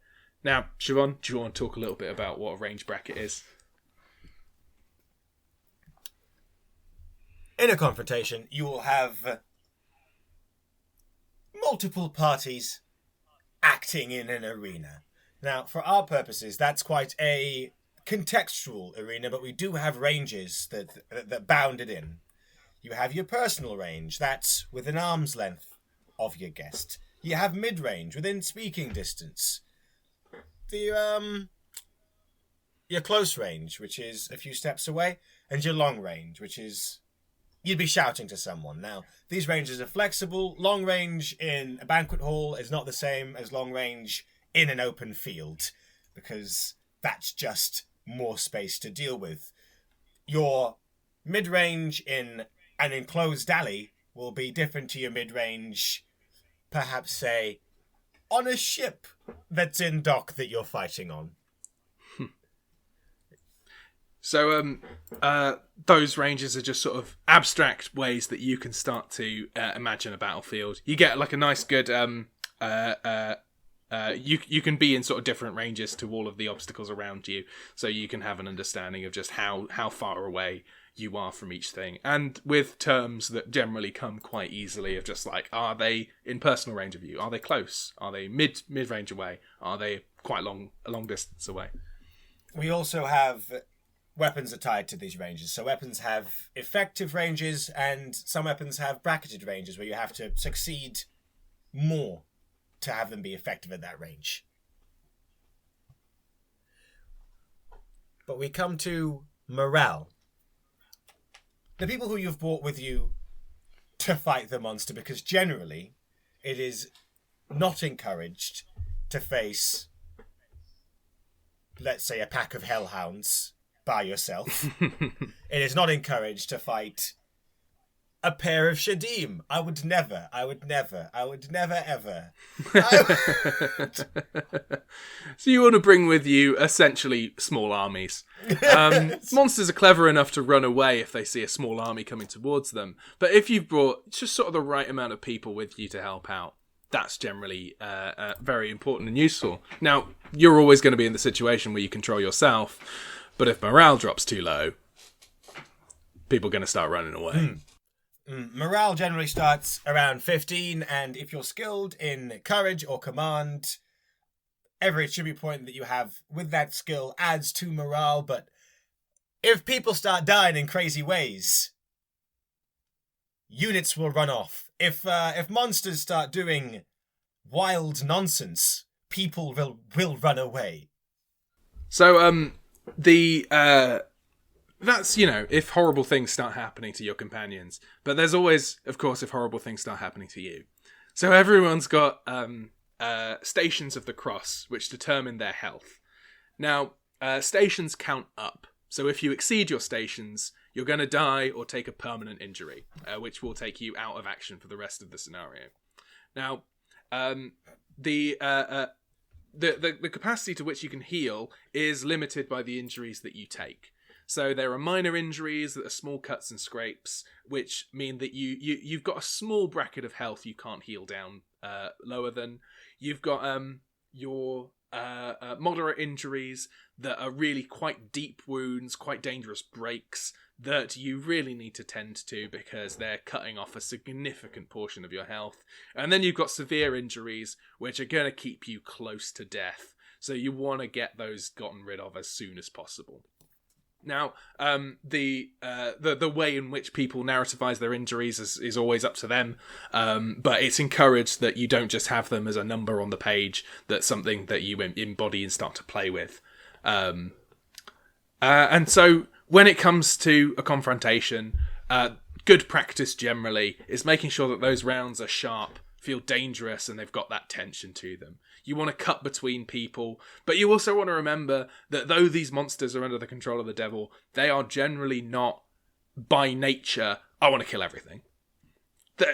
Now, Chavonne, do you want to talk a little bit about what a range bracket is? In a confrontation, you will have multiple parties acting in an arena. Now, for our purposes, that's quite a contextual arena, but we do have ranges that bound it in. You have your personal range, that's within arm's length of your guest. You have mid-range, within speaking distance. Your close range, which is a few steps away, and your long range, which is you'd be shouting to someone. Now, these ranges are flexible. Long range in a banquet hall is not the same as long range in an open field, because that's just more space to deal with. Your mid-range in an enclosed alley will be different to your mid-range, perhaps, say, on a ship that's in dock that you're fighting on. So those ranges are just sort of abstract ways that you can start to imagine a battlefield. You get like a nice good... you can be in sort of different ranges to all of the obstacles around you, so you can have an understanding of just how far away you are from each thing, and with terms that generally come quite easily of just like, are they in personal range of you? Are they close? Are they mid-range away? Are they quite a long distance away? We also have weapons are tied to these ranges. So weapons have effective ranges, and some weapons have bracketed ranges where you have to succeed more to have them be effective at that range. But we come to morale. The people who you've brought with you to fight the monster, because generally it is not encouraged to face, let's say, a pack of hellhounds by yourself. It is not encouraged to fight a pair of Shadim. I would never, ever. So you want to bring with you, essentially, small armies. Monsters are clever enough to run away if they see a small army coming towards them. But if you've brought just sort of the right amount of people with you to help out, that's generally very important and useful. Now, you're always going to be in the situation where you control yourself, but if morale drops too low, people are going to start running away. Morale generally starts around 15, and if you're skilled in courage or command, every attribute point that you have with that skill adds to morale. But if people start dying in crazy ways, units will run off. If monsters start doing wild nonsense, people will run away. So that's, if horrible things start happening to your companions. But there's always, of course, if horrible things start happening to you. So everyone's got stations of the cross, which determine their health. Now, stations count up. So if you exceed your stations, you're going to die or take a permanent injury, which will take you out of action for the rest of the scenario. Now, the capacity to which you can heal is limited by the injuries that you take. So there are minor injuries that are small cuts and scrapes, which mean that you've got a small bracket of health you can't heal down lower than. You've got your moderate injuries that are really quite deep wounds, quite dangerous breaks that you really need to tend to because they're cutting off a significant portion of your health. And then you've got severe injuries, which are going to keep you close to death. So you want to get those gotten rid of as soon as possible. Now, the way in which people narrativize their injuries is always up to them, but it's encouraged that you don't just have them as a number on the page. That's something that you embody and start to play with. And so when it comes to a confrontation, good practice generally is making sure that those rounds are sharp, feel dangerous, and they've got that tension to them. You want to cut between people, but you also want to remember that though these monsters are under the control of the devil, they are generally not, by nature, I want to kill everything.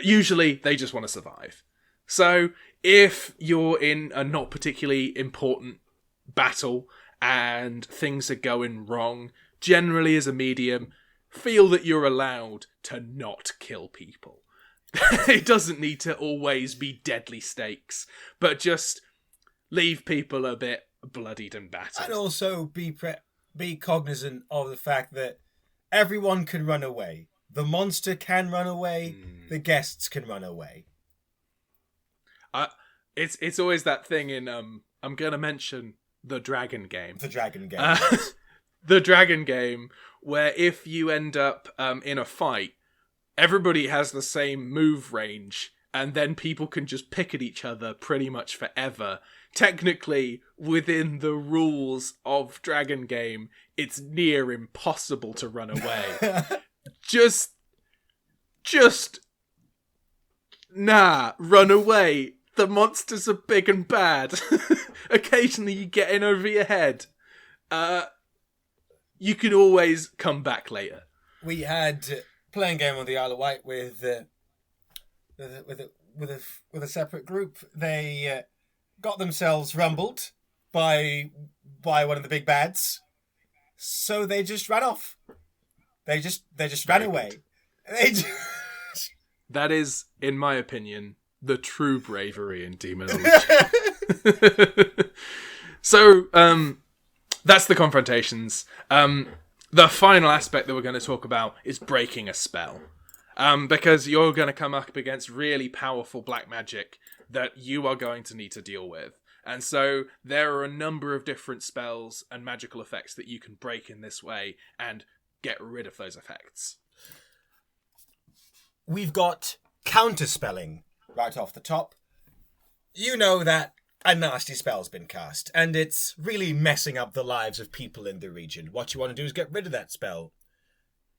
Usually, they just want to survive. So, if you're in a not particularly important battle and things are going wrong, generally as a medium, feel that you're allowed to not kill people. It doesn't need to always be deadly stakes, but just leave people a bit bloodied and battered. And also be cognizant of the fact that everyone can run away. The monster can run away. The guests can run away. It's always that thing in I'm going to mention the dragon game. The dragon game. The dragon game, where if you end up in a fight, everybody has the same move range, and then people can just pick at each other pretty much forever. Technically, within the rules of Dragon Game, it's near impossible to run away. Just, run away. The monsters are big and bad. Occasionally you get in over your head. You can always come back later. We had playing game on the Isle of Wight with a separate group. They got themselves rumbled by one of the big bads, so they just ran off. They just ran away. That is, in my opinion, the true bravery in Daemonologie. So, that's the confrontations. The final aspect that we're going to talk about is breaking a spell. Because you're going to come up against really powerful black magic that you are going to need to deal with. And so there are a number of different spells and magical effects that you can break in this way and get rid of those effects. We've got counterspelling right off the top. You know that a nasty spell's been cast, and it's really messing up the lives of people in the region. What you want to do is get rid of that spell.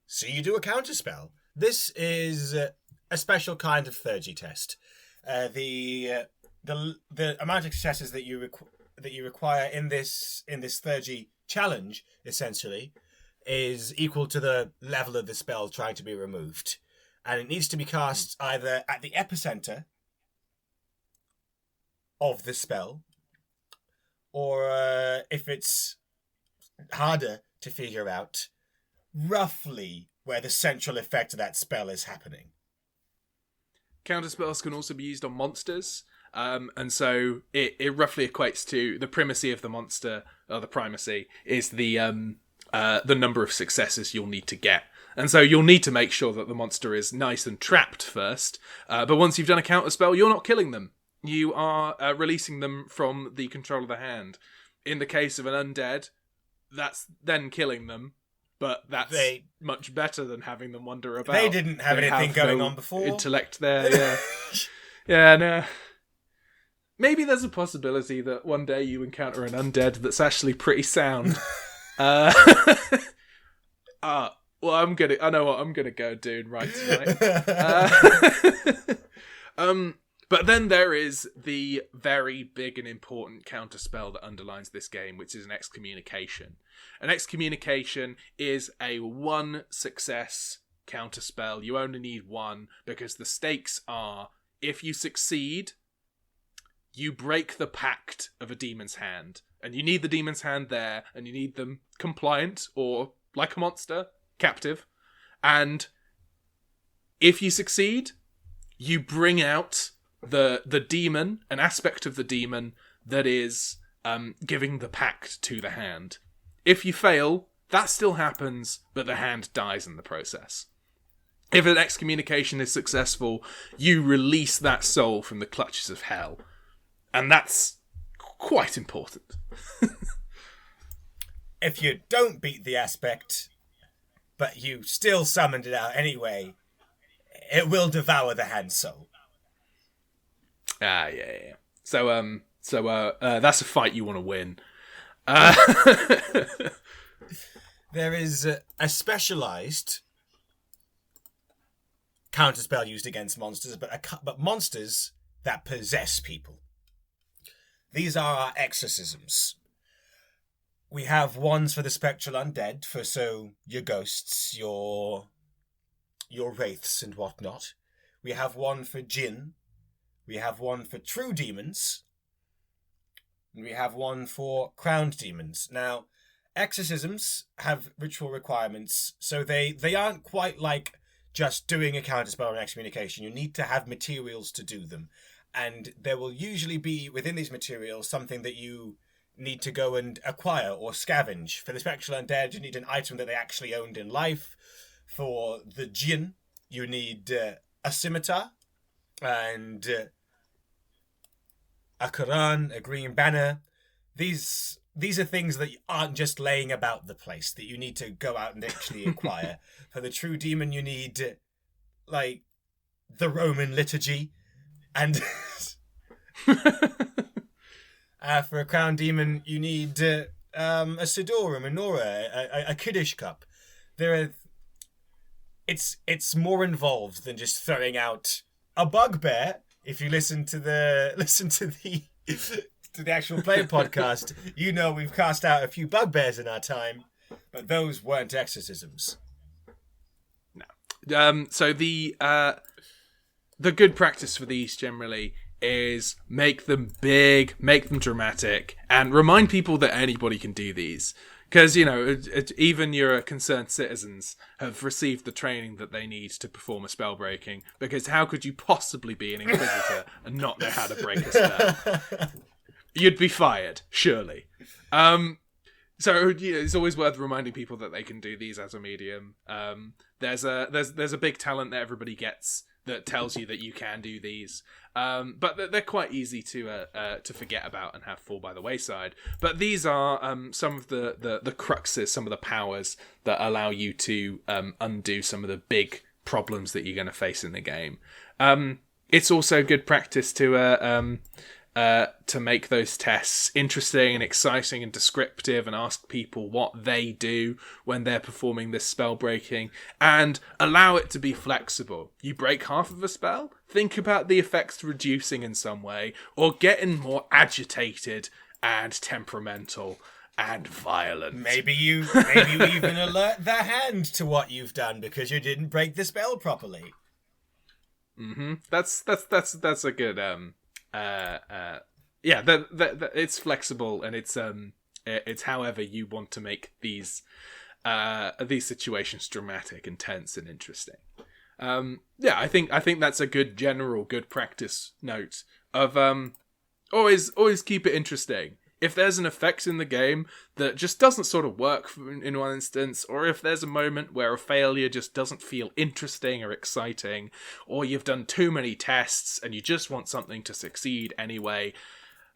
So you do a counterspell. This is a special kind of Thurgy test. The amount of successes that you require in this Thurgy challenge, essentially, is equal to the level of the spell trying to be removed. And it needs to be cast either at the epicenter of the spell, or if it's harder to figure out, roughly where the central effect of that spell is happening. Counterspells can also be used on monsters, and so it roughly equates to the primacy of the monster, or the primacy, is the number of successes you'll need to get. And so you'll need to make sure that the monster is nice and trapped first, but once you've done a counterspell, you're not killing them. You are releasing them from the control of the hand. In the case of an undead, that's then killing them, but that's much better than having them wander about. They didn't have anything going on before. Intellect there, yeah. Yeah, no. Maybe there's a possibility that one day you encounter an undead that's actually pretty sound. Well, I know what I'm gonna go do right tonight. But then there is the very big and important counterspell that underlines this game, which is an excommunication. An excommunication is a one success counterspell. You only need one, because the stakes are, if you succeed, you break the pact of a demon's hand. And you need the demon's hand there, and you need them compliant, or, like a monster, captive. And if you succeed, you bring out the demon, an aspect of the demon that is giving the pact to the hand. If you fail, that still happens, but the hand dies in the process. If an excommunication is successful, you release that soul from the clutches of hell. And that's quite important. if you don't beat the aspect, but you still summoned it out anyway, it will devour the hand soul. Yeah. So that's a fight you want to win. There is a specialized counterspell used against monsters, but monsters that possess people. These are our exorcisms. We have ones for the spectral undead, so your ghosts, your wraiths and whatnot. We have one for jinn. We have one for true demons. And we have one for crowned demons. Now, exorcisms have ritual requirements, so they aren't quite like just doing a counterspell or an excommunication. You need to have materials to do them. And there will usually be, within these materials, something that you need to go and acquire or scavenge. For the spectral undead, you need an item that they actually owned in life. For the jinn, you need a scimitar and a Quran, a green banner. These are things that aren't just laying about the place, that you need to go out and actually acquire. For the true demon, you need, like, the Roman liturgy. And for a crown demon, you need a Siddur, a menorah, a Kiddush cup. It's more involved than just throwing out a bugbear. If you listen to the actual play podcast, you know we've cast out a few bugbears in our time, but those weren't exorcisms. No. So the good practice for these generally is make them big, make them dramatic, and remind people that anybody can do these. Because, even your concerned citizens have received the training that they need to perform a spell breaking, because how could you possibly be an Inquisitor and not know how to break a spell? You'd be fired, surely. So it's always worth reminding people that they can do these as a medium. There's a big talent that everybody gets that tells you that you can do these, but they're quite easy to forget about and have fall by the wayside. But these are some of the cruxes, some of the powers that allow you to undo some of the big problems that you're going to face in the game. It's also good practice to make those tests interesting and exciting and descriptive, and ask people what they do when they're performing this spell breaking, and allow it to be flexible. You break half of a spell, think about the effects reducing in some way, or getting more agitated and temperamental and violent. Maybe you even alert the hand to what you've done because you didn't break the spell properly. Mm-hmm. That's a good it's flexible, and it's however you want to make these situations dramatic and tense and interesting. I think that's a good general good practice note of always keep it interesting. If there's an effect in the game that just doesn't sort of work in one instance, or if there's a moment where a failure just doesn't feel interesting or exciting, or you've done too many tests and you just want something to succeed anyway,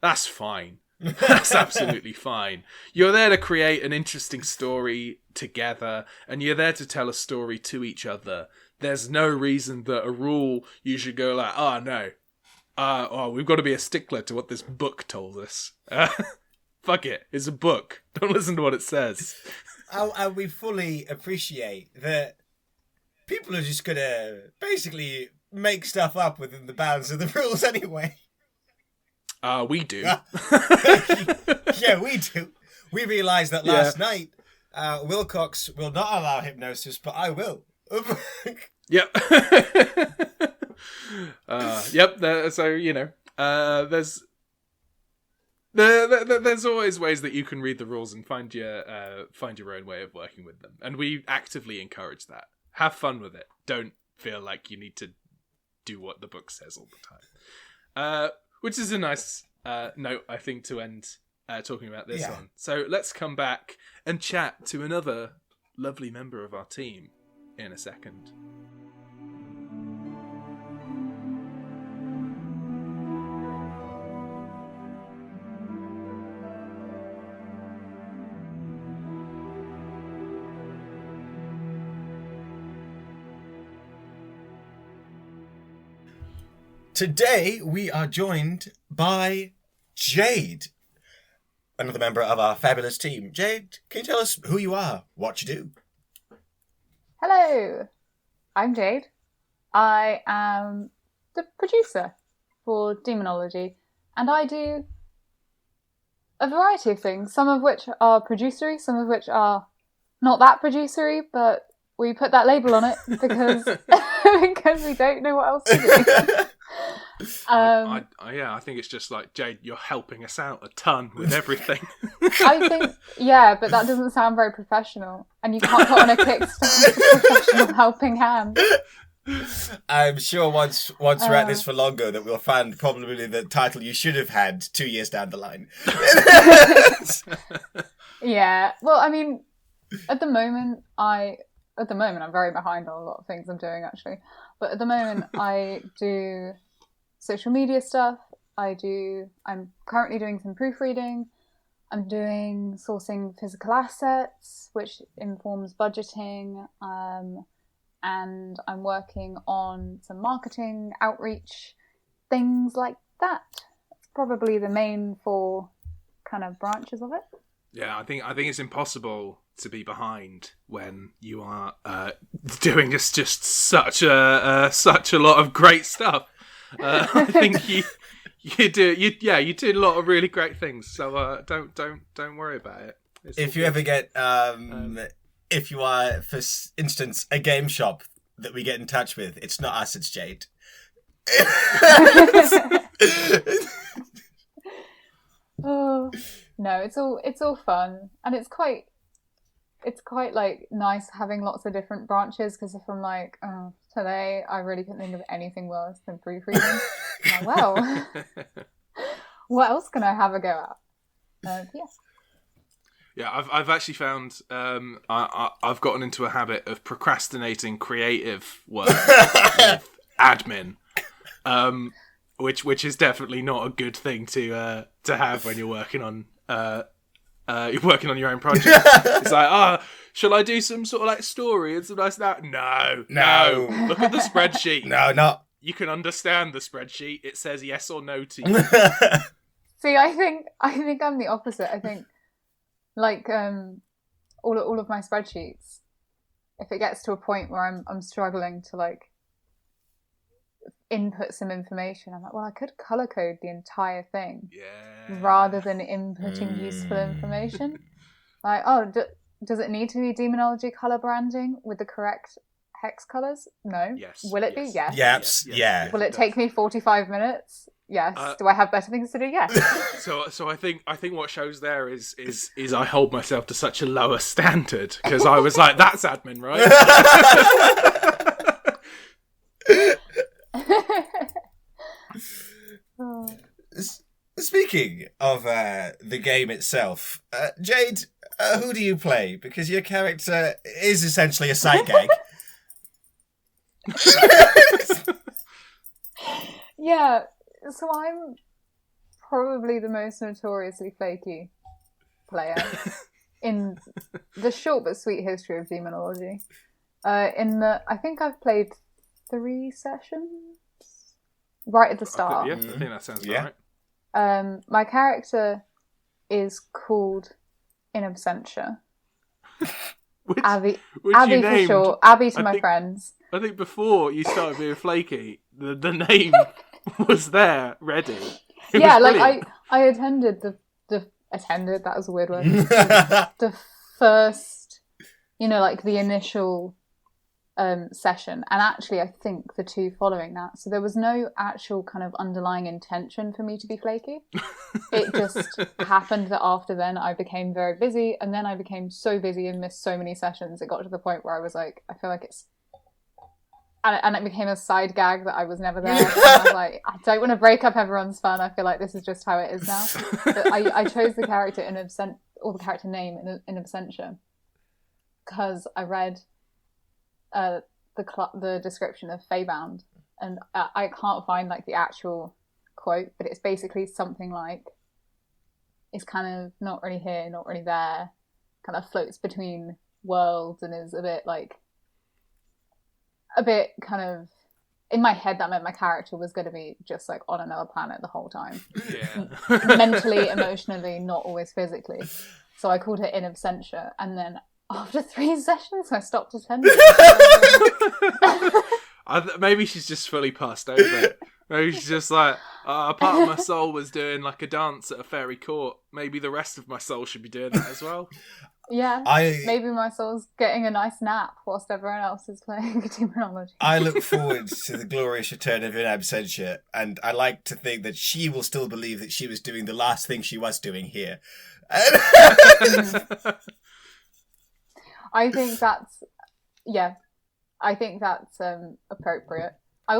that's fine. That's absolutely fine. You're there to create an interesting story together, and you're there to tell a story to each other. There's no reason that a rule you should go like, oh no, we've got to be a stickler to what this book told us. Fuck it, it's a book. Don't listen to what it says. And we fully appreciate that people are just going to basically make stuff up within the bounds of the rules anyway. We do. Yeah, we do. We realised that last night, Wilcox will not allow hypnosis, but I will. Yep. There's always ways that you can read the rules and find your own way of working with them, and we actively encourage that. Have fun with it. Don't feel like you need to do what the book says all the time. Which is a nice note, I think, to end talking about this on. So let's come back and chat to another lovely member of our team in a second. Today we are joined by Jade, another member of our fabulous team. Jade, can you tell us who you are, what you do? Hello, I'm Jade. I am the producer for Daemonologie, and I do a variety of things, some of which are producery, some of which are not that producery, but we put that label on it because because we don't know what else to do. I think it's just like, Jade, you're helping us out a ton with everything. I think, yeah, but that doesn't sound very professional, and you can't put on a Kickstarter professional helping hand. I'm sure once we're at this for longer that we'll find probably the title you should have had 2 years down the line. Yeah, well, I mean, at the moment I'm very behind on a lot of things I'm doing, actually. But at the moment I do social media stuff. I'm currently doing some proofreading. I'm doing sourcing physical assets, which informs budgeting. And I'm working on some marketing, outreach, things like that. It's probably the main 4 kind of branches of it. Yeah, I think it's impossible to be behind when you are doing just such a lot of great stuff. I think you do a lot of really great things. So don't worry about it. If you ever get if you are, for instance, a game shop that we get in touch with, it's not us, it's Jade. Oh no, it's all fun, and it's quite like nice having lots of different branches, because if I'm like, oh, today I really couldn't think of anything worse than proofreading, I'm like, well, what else can I have a go at? Yeah. Yeah, I've actually found I've gotten into a habit of procrastinating creative work with admin, which is definitely not a good thing to have when you're working on your own project. It's like, shall I do some sort of like story and some nice that? No. Look at the spreadsheet. No, not. You can understand the spreadsheet. It says yes or no to you. See, I think I'm the opposite. I think, like, all of my spreadsheets, if it gets to a point where I'm struggling to like input some information, I'm like, well, I could color code the entire thing, rather than inputting useful information. Like, does it need to be Daemonologie color branding with the correct hex colors? No. Yes. Will it be? Yes. Yes. Yeah. Will it take me 45 minutes? Yes. Do I have better things to do? Yes. So I think what shows there is I hold myself to such a lower standard, because I was like, that's admin, right? Speaking of the game itself, Jade, who do you play? Because your character is essentially a sight gag. Yeah, so I'm probably the most notoriously flaky player in the short but sweet history of Daemonologie. I think I've played 3 sessions right at the start. I think that sounds right. My character is called In Absentia. Abby for short. Abby to my friends. I think before you started being flaky, the name was there, ready. Yeah, like I attended attended, that was a weird word. The first, like the initial session, and actually I think the 2 following that. So there was no actual kind of underlying intention for me to be flaky. It just happened that after then I became very busy, and then I became so busy and missed so many sessions, it got to the point where I was like, I feel like it's... And it became a side gag that I was never there. And I was like, I don't want to break up everyone's fun. I feel like this is just how it is now. But I chose the character the character name in Absentia because I read the description of Feybound, and I can't find like the actual quote, but it's basically something like, it's kind of not really here, not really there, kind of floats between worlds, and is a bit kind of in my head that meant my character was going to be just like on another planet the whole time. Yeah. Mentally, emotionally, not always physically. So I called her in absentia, and then after 3 sessions I stopped attending. Maybe she's just fully passed over it. Maybe she's just like, a part of my soul was doing like a dance at a fairy court. Maybe the rest of my soul should be doing that as well. Yeah, maybe my soul's getting a nice nap whilst everyone else is playing Daemonologie. I look forward to the glorious return of In Absentia, and I like to think that she will still believe that she was doing the last thing she was doing here. I think that's appropriate. I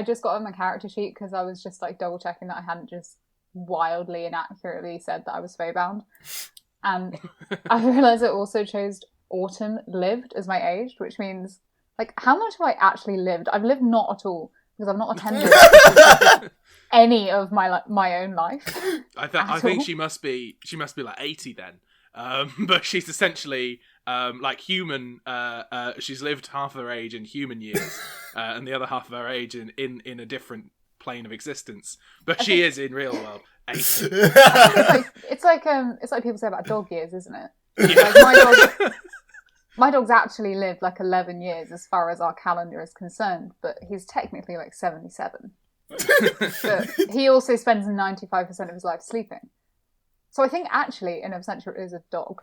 just got on my character sheet because I was just like double checking that I hadn't just wildly inaccurately said that I was spellbound. And I realised it also chose autumn lived as my age, which means, like, how much have I actually lived? I've lived not at all, because I've not attended any of my own life. I think she must be like 80 then. But she's essentially like human. She's lived half of her age in human years, and the other half of her age in a different plane of existence. But she is in real world 80. It's like people say about dog years, isn't it? Yeah. Like my dog's actually lived like 11 years as far as our calendar is concerned, but he's technically like 77. But he also spends 95% of his life sleeping. So I think actually In Absentia is a dog.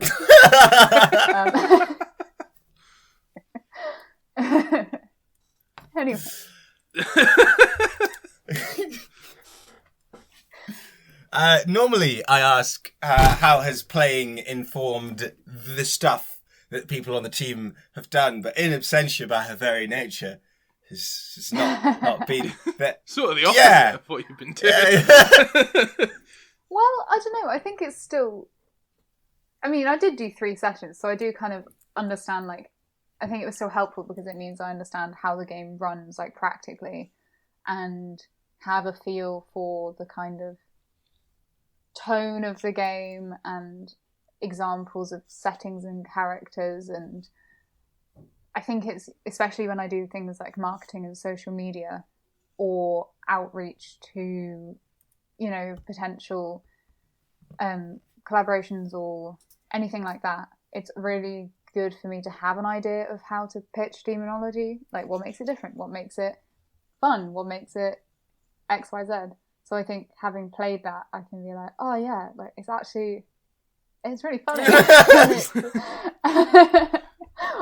Anyway. Normally I ask how has playing informed the stuff that people on the team have done, but In Absentia by her very nature has not been that. Sort of the opposite of what you've been doing. Well, I don't know. I think it's still... I mean, I did do 3 sessions, so I do kind of understand, like... I think it was still helpful because it means I understand how the game runs, like, practically, and have a feel for the kind of tone of the game and examples of settings and characters. And I think it's, especially when I do things like marketing and social media or outreach to... potential collaborations or anything like that, it's really good for me to have an idea of how to pitch Daemonologie, like what makes it different, what makes it fun, what makes it XYZ. So I think having played that, I can be like, oh yeah, like it's really fun.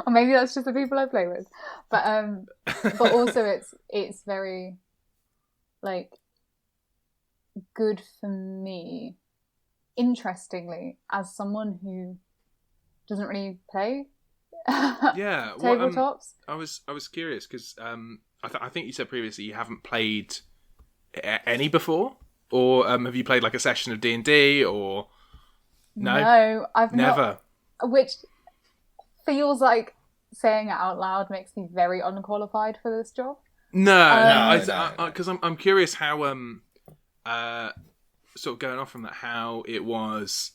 Or maybe that's just the people I play with, but also it's very like good for me, interestingly, as someone who doesn't really play tabletops. I was curious because I think you said previously you haven't played any before, or have you played like a session of D&D or no? I've never. Which feels like saying it out loud makes me very unqualified for this job. No, because I'm curious how sort of going off from that, how it was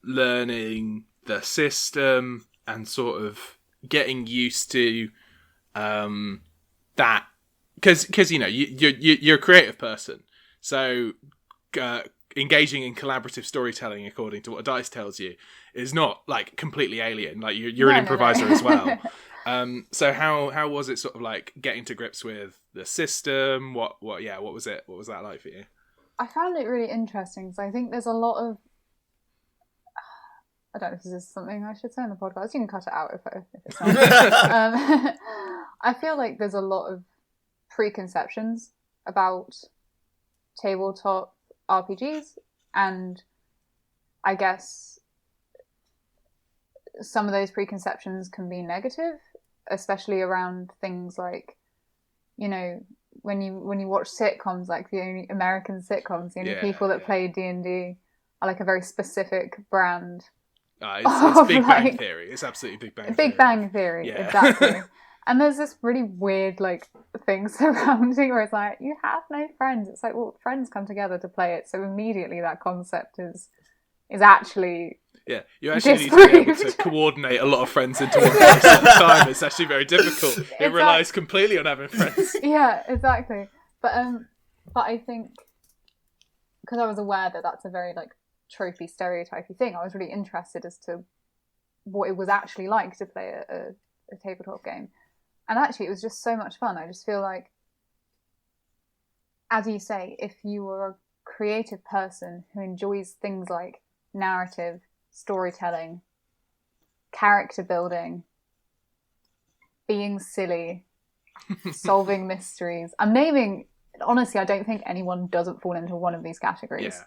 learning the system and sort of getting used to that, because you're a creative person, so engaging in collaborative storytelling according to what Dice tells you is not like completely alien. Like you're an improviser as well. So how was it sort of like getting to grips with the system? What was it? What was that like for you? I found it really interesting because I think there's a lot of... I don't know if this is something I should say on the podcast. You can cut it out if it's not. I feel like there's a lot of preconceptions about tabletop RPGs, and I guess some of those preconceptions can be negative, especially around things like, when you watch sitcoms, like the only American sitcoms, the only people that play D&D are like a very specific brand. It's Big Bang Theory. It's absolutely Big Bang Theory. Big Bang Theory, yeah. Exactly. And there's this really weird like thing surrounding where it's like, you have no friends. It's like, well, friends come together to play it. So immediately that concept is actually Yeah, you actually need to be able to coordinate a lot of friends into one place at a time. It's actually very difficult. It relies completely on having friends. Yeah, exactly. But I think because I was aware that that's a very like tropey, stereotypy thing, I was really interested as to what it was actually like to play a tabletop game. And actually, it was just so much fun. I just feel like, as you say, if you were a creative person who enjoys things like narrative, storytelling, character building, being silly, solving mysteries. Honestly, I don't think anyone doesn't fall into one of these categories. Yeah,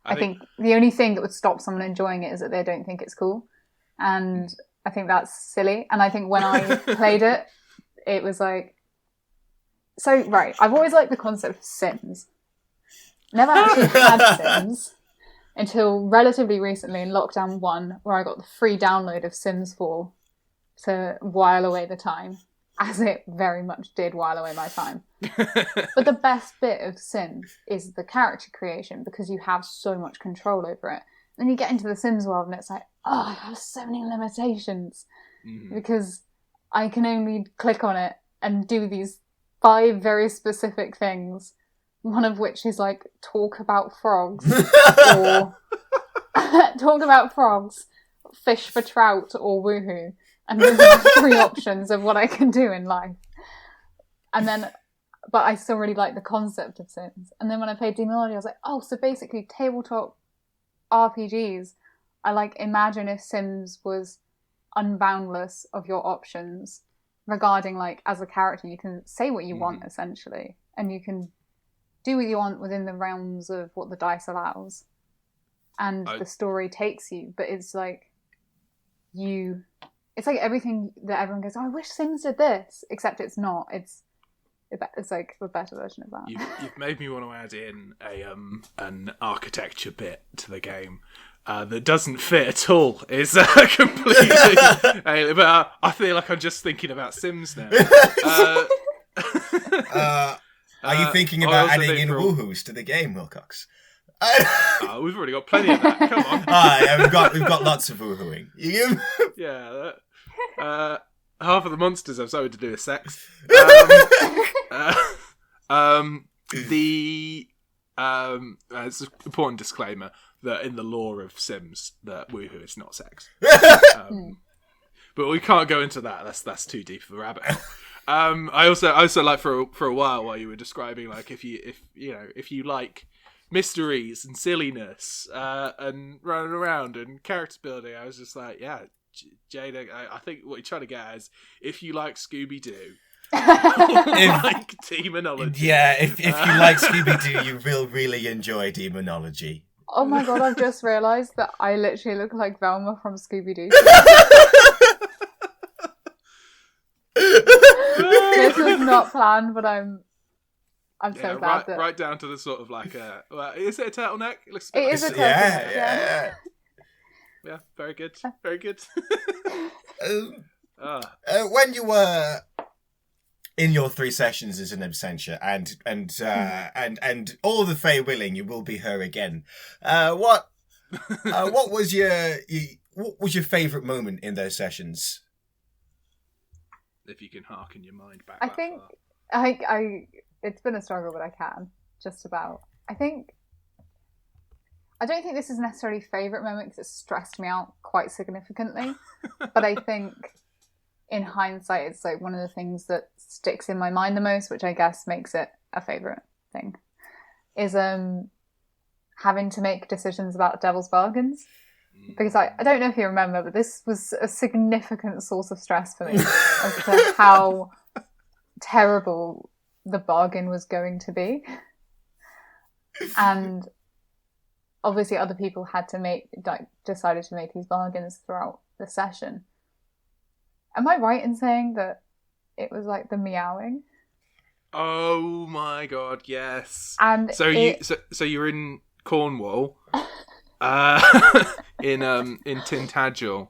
I think the only thing that would stop someone enjoying it is that they don't think it's cool. And I think that's silly. And I think when I played it, it was like... So, right, I've always liked the concept of Sims. Never actually had Sims until relatively recently in Lockdown 1, where I got the free download of Sims 4 to while away the time, as it very much did while away my time. But the best bit of Sims is the character creation, because you have so much control over it. Then you get into the Sims world and it's like, oh, I have so many limitations, because I can only click on it and do these 5 very specific things, one of which is like talk about frogs or talk about frogs, fish for trout, or woohoo. And those are the 3 options of what I can do in life. And then, but I still really like the concept of Sims. And then when I played Daemonologie, I was like, oh, so basically tabletop RPGs, I like imagine if Sims was unboundless of your options regarding like as a character, you can say what you want essentially, and you can do what you want within the realms of what the dice allows, and the story takes you. But it's like it's like everything that everyone goes, oh, I wish Sims did this, except it's not. It's like a better version of that. You've made me want to add in an architecture bit to the game that doesn't fit at all. It's completely alien, but I feel like I'm just thinking about Sims now. Are you thinking about adding in woohoos to the game, Wilcox? We've already got plenty of that. Come on. Yeah, we've got lots of woohooing. Yeah. Half of the monsters have something to do with sex. It's an important disclaimer that in the lore of Sims, that woohoo is not sex. But we can't go into that. That's too deep of a rabbit hole. I also like for a while you were describing like if you like mysteries and silliness and running around and character building, I was just like, yeah, Jade, I think what you're trying to get at is if you like Scooby-Doo, like Daemonologie. Yeah, if you like Scooby-Doo, you will really enjoy Daemonologie. Oh my god, I've just realised that I literally look like Velma from Scooby-Doo. This was not planned, but I'm so glad that... Right down to the sort of like is it a turtleneck? It looks is a turtleneck. Yeah. Yeah, very good. Very good. When you were in your 3 sessions as an absentia and all the Fae willing, you will be her again. What was your favourite moment in those sessions? If you can harken your mind back. I think I it's been a struggle, but I can just about. I don't think this is necessarily favourite moment because it stressed me out quite significantly. But I think in hindsight, it's like one of the things that sticks in my mind the most, which I guess makes it a favourite thing, is having to make decisions about devil's bargains. Because I don't know if you remember, but this was a significant source of stress for me as to how terrible the bargain was going to be. And obviously other people had to decided to make these bargains throughout the session. Am I right in saying that it was like the meowing? Oh my god, yes. And so you're in Cornwall, in Tintagel,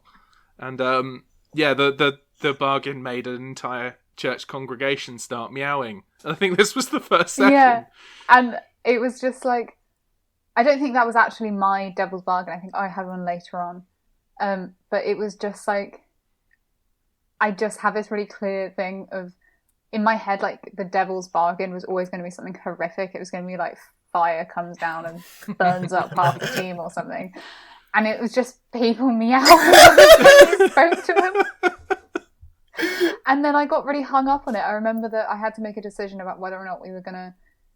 and the bargain made an entire church congregation start meowing. I think this was the first session. Yeah, and it was just like, I don't think that was actually my devil's bargain. I think I had one later on, But it was just like, I just have this really clear thing of, in my head, like the devil's bargain was always going to be something horrific. It was going to be like fire comes down and burns up half the team or something. And it was just people meowing when you spoke to them. And then I got really hung up on it. I remember that I had to make a decision about whether or not we were going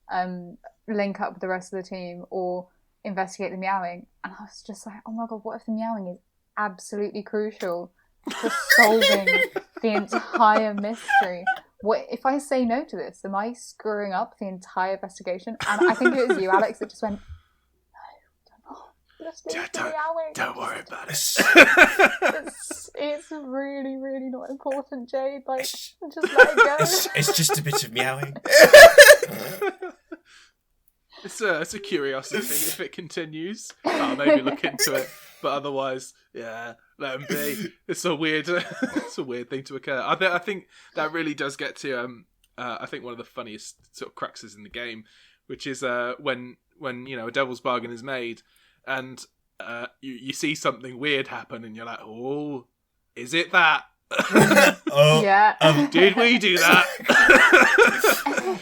to link up with the rest of the team or investigate the meowing. And I was just like, oh my god, what if the meowing is absolutely crucial to solving the entire mystery? What if I say no to this? Am I screwing up the entire investigation? And I think it was you, Alex, that just went, don't worry about it. It's really, really not important, Jade. Like, just let it go. It's just a bit of meowing. It's a curiosity thing. If it continues, I'll maybe look into it. But otherwise, yeah, let them be. It's a weird thing to occur. I think that really does get to I think one of the funniest sort of cruxes in the game, which is when a devil's bargain is made, and you see something weird happen, and you're like, oh, is it that? Oh, yeah. Did we do that?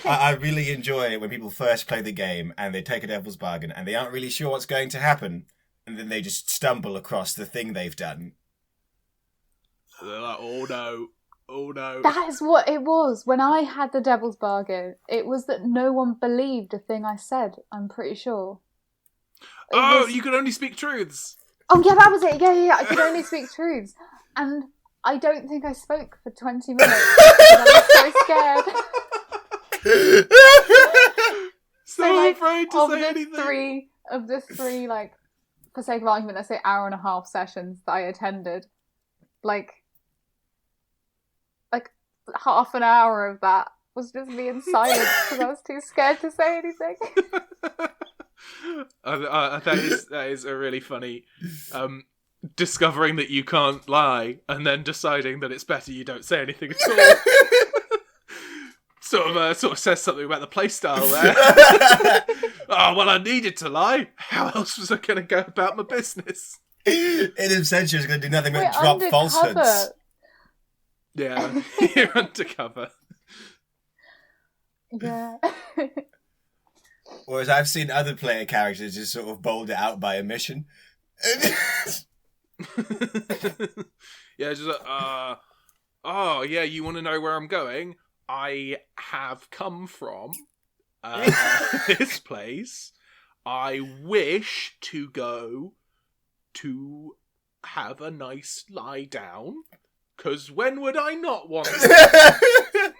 I really enjoy it when people first play the game and they take a devil's bargain and they aren't really sure what's going to happen, and then they just stumble across the thing they've done. They're like, oh no. That is what it was. When I had the devil's bargain, it was that no one believed a thing I said, I'm pretty sure. You could only speak truths. Oh yeah, that was it. Yeah. I could only speak truths. And I don't think I spoke for 20 minutes because I was so scared. So afraid to say anything. Of the three, like, for sake of argument, let's say hour and a half sessions that I attended, like half an hour of that was just me in silence because I was too scared to say anything. That is a really funny discovering that you can't lie and then deciding that it's better you don't say anything at all. sort of says something about the playstyle there. Oh well, I needed to lie. How else was I going to go about my business? In Absentia is going to do nothing but drop falsehoods. Yeah, you're undercover. Yeah. Whereas I've seen other player characters just sort of bold it out by omission. Yeah, just oh yeah, you want to know where I'm going? I have come from this place. I wish to go to have a nice lie down, because when would I not want to?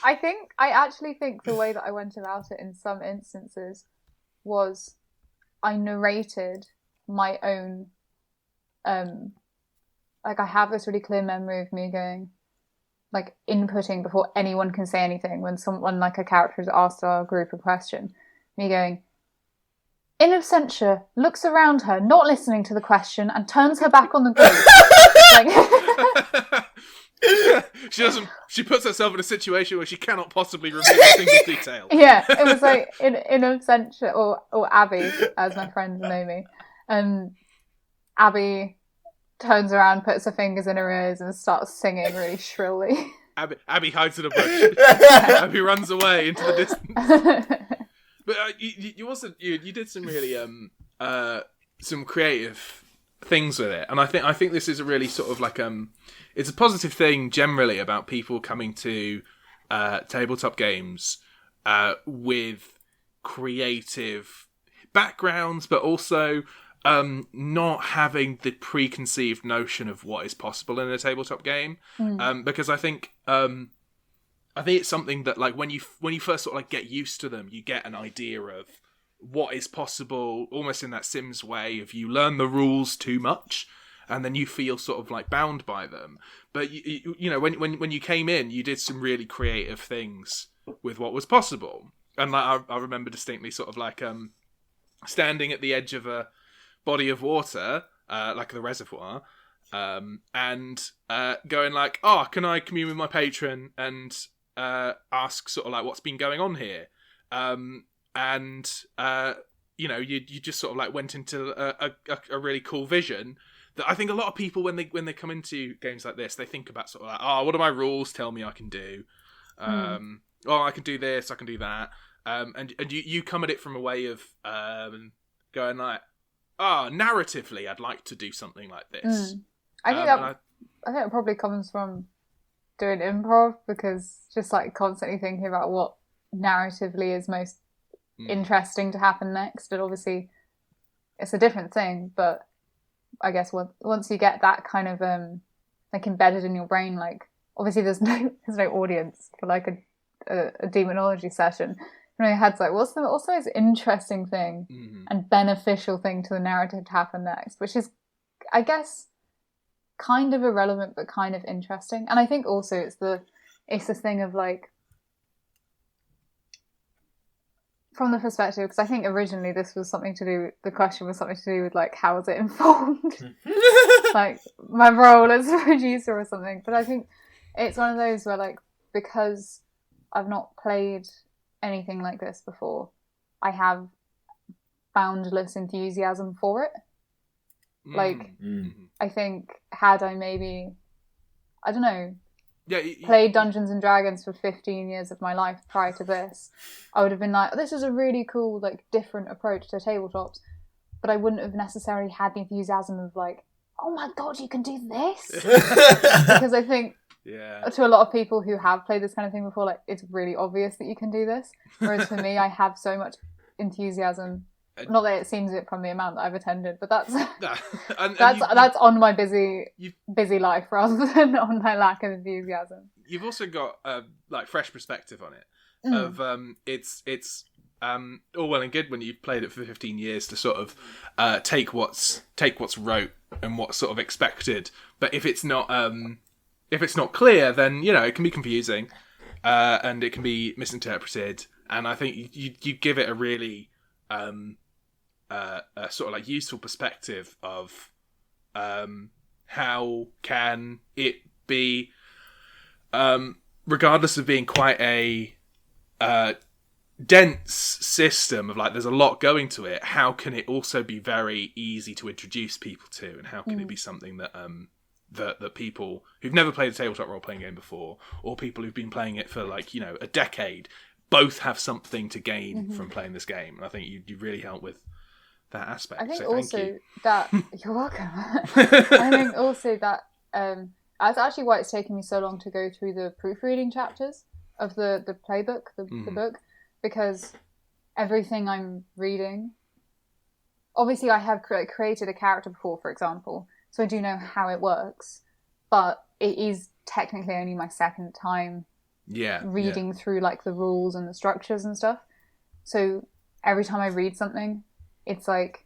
I actually think the way that I went about it in some instances was I narrated my own, like I have this really clear memory of me going, like inputting before anyone can say anything when someone, like a character has asked our group a question, me going, in absentia, looks around her, not listening to the question, and turns her back on the group. She puts herself in a situation where she cannot possibly reveal a single detail. Yeah, it was like in absentia, or Abby, as my friends know me. Abby turns around, puts her fingers in her ears, and starts singing really shrilly. Abby hides in a bush. Abby runs away into the distance. But you did some really some creative things with it, and I think this is a really sort of like it's a positive thing generally about people coming to tabletop games with creative backgrounds, but also not having the preconceived notion of what is possible in a tabletop game. Because I think it's something that, like, when you first sort of like get used to them, you get an idea of what is possible, almost in that Sims way of you learn the rules too much and then you feel sort of like bound by them. But you know, when you came in, you did some really creative things with what was possible. And like I remember distinctly sort of like standing at the edge of a body of water, like the reservoir, and going like, oh, can I commune with my patron and ask sort of like what's been going on here? And you know, you just sort of like went into a really cool vision I think a lot of people when they come into games like this, they think about sort of like, oh, what do my rules tell me I can do? Oh, I can do this, I can do that. And you come at it from a way of going like, oh, narratively, I'd like to do something like this. I think it probably comes from doing improv, because just like constantly thinking about what narratively is most interesting to happen next. And obviously, it's a different thing, but I guess once you get that kind of like embedded in your brain, like obviously there's no audience for like a demonology session. In your head's like, what's the most interesting thing and beneficial thing to the narrative to happen next, which is, I guess, kind of irrelevant but kind of interesting. And I think also it's the thing of like, from the perspective, because I think originally the question was something to do with like, how was it informed? Like my role as a producer or something. But I think it's one of those where like, because I've not played anything like this before, I have boundless enthusiasm for it. I think had I maybe, I don't know, played Dungeons and Dragons for 15 years of my life prior to this, I would have been like, this is a really cool, like, different approach to tabletops, but I wouldn't have necessarily had the enthusiasm of like, oh my god, you can do this? Because I think to a lot of people who have played this kind of thing before, like, it's really obvious that you can do this, whereas for me, I have so much enthusiasm. Not that it seems it from the amount that I've attended, but that's that's on my busy life rather than on my lack of enthusiasm. You've also got like fresh perspective on it. Of it's all well and good when you've played it for 15 years to sort of take what's rote and what's sort of expected. But if it's not clear, then it can be confusing and it can be misinterpreted. And I think you give it a really a sort of like useful perspective of how can it be, regardless of being quite a dense system of like there's a lot going to it, how can it also be very easy to introduce people to, and how can it be something that that people who've never played a tabletop role-playing game before, or people who've been playing it for like a decade, both have something to gain from playing this game. And I think you really help with that aspect. I think so also thank you. that you're welcome. I think also that that's actually why it's taken me so long to go through the proofreading chapters of the playbook, the book, because everything I'm reading, obviously I have created a character before, for example, so I do know how it works, but it is technically only my second time reading through like the rules and the structures and stuff. So every time I read something, it's like,